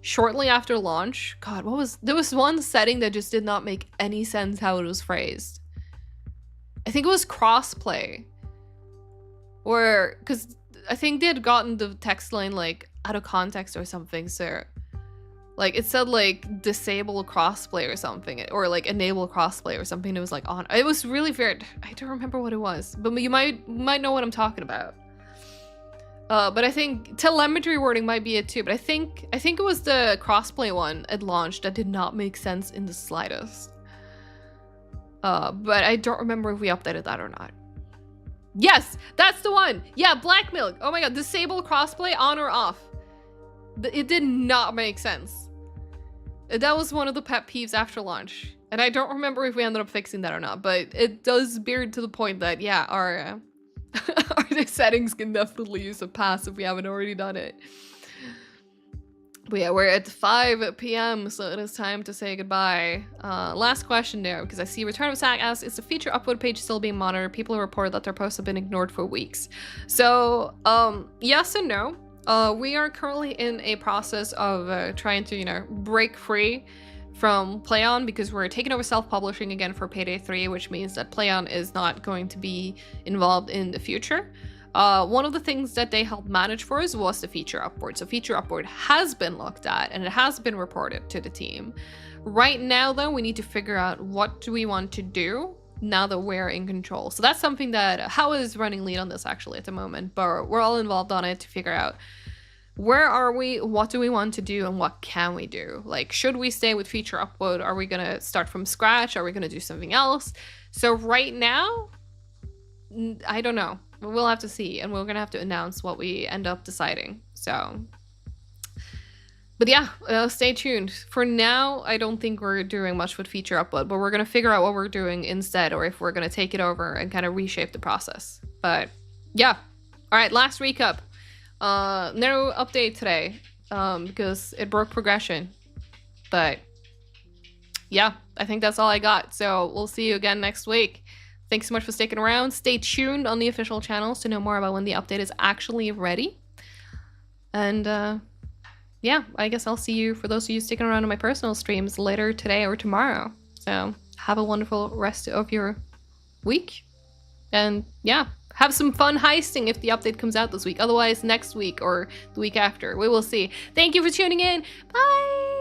Shortly after launch, God, there was one setting that just did not make any sense how it was phrased. I think it was crossplay. Or, because I think they had gotten the text line like out of context or something, so like it said like disable crossplay or something, or like enable crossplay or something. It was like on. It was really weird. I don't remember what it was, but you might know what I'm talking about. But I think telemetry wording might be it too. But I think it was the crossplay one at launch that did not make sense in the slightest. But I don't remember if we updated that or not. Yes, that's the one. Yeah, Black Milk. Oh my god, disable crossplay on or off. It did not make sense. That was one of the pet peeves after launch. And I don't remember if we ended up fixing that or not, but it does bear to the point that, yeah, our settings can definitely use a pass if we haven't already done it. But yeah, we're at 5 p.m, so it is time to say goodbye. Last question there, because I see Return of Sack asks, is the feature upload page still being monitored? People report that their posts have been ignored for weeks. So, yes and no. We are currently in a process of trying to, you know, break free from PlayOn, because we're taking over self-publishing again for Payday 3, which means that PlayOn is not going to be involved in the future. One of the things that they helped manage for us was the feature upboard. So feature upboard has been looked at and it has been reported to the team. Right now, though, we need to figure out what do we want to do now that we're in control. So that's something that How is running lead on this actually at the moment, but we're all involved on it to figure out where are we, what do we want to do, and what can we do? Like, should we stay with feature upload? Are we gonna start from scratch? Are we gonna do something else? So right now, I don't know. We'll have to see, and we're gonna have to announce what we end up deciding. So, but yeah, stay tuned. For now, I don't think we're doing much with feature upload, but we're gonna figure out what we're doing instead, or if we're gonna take it over and kind of reshape the process. But yeah, all right, last recap. No update today, because it broke progression. But yeah, I think that's all I got. So we'll see you again next week. Thanks so much for sticking around. Stay tuned on the official channels to know more about when the update is actually ready. And yeah, I guess I'll see you, for those of you sticking around on my personal streams, later today or tomorrow. So have a wonderful rest of your week. And yeah, have some fun heisting if the update comes out this week. Otherwise, next week or the week after. We will see. Thank you for tuning in. Bye!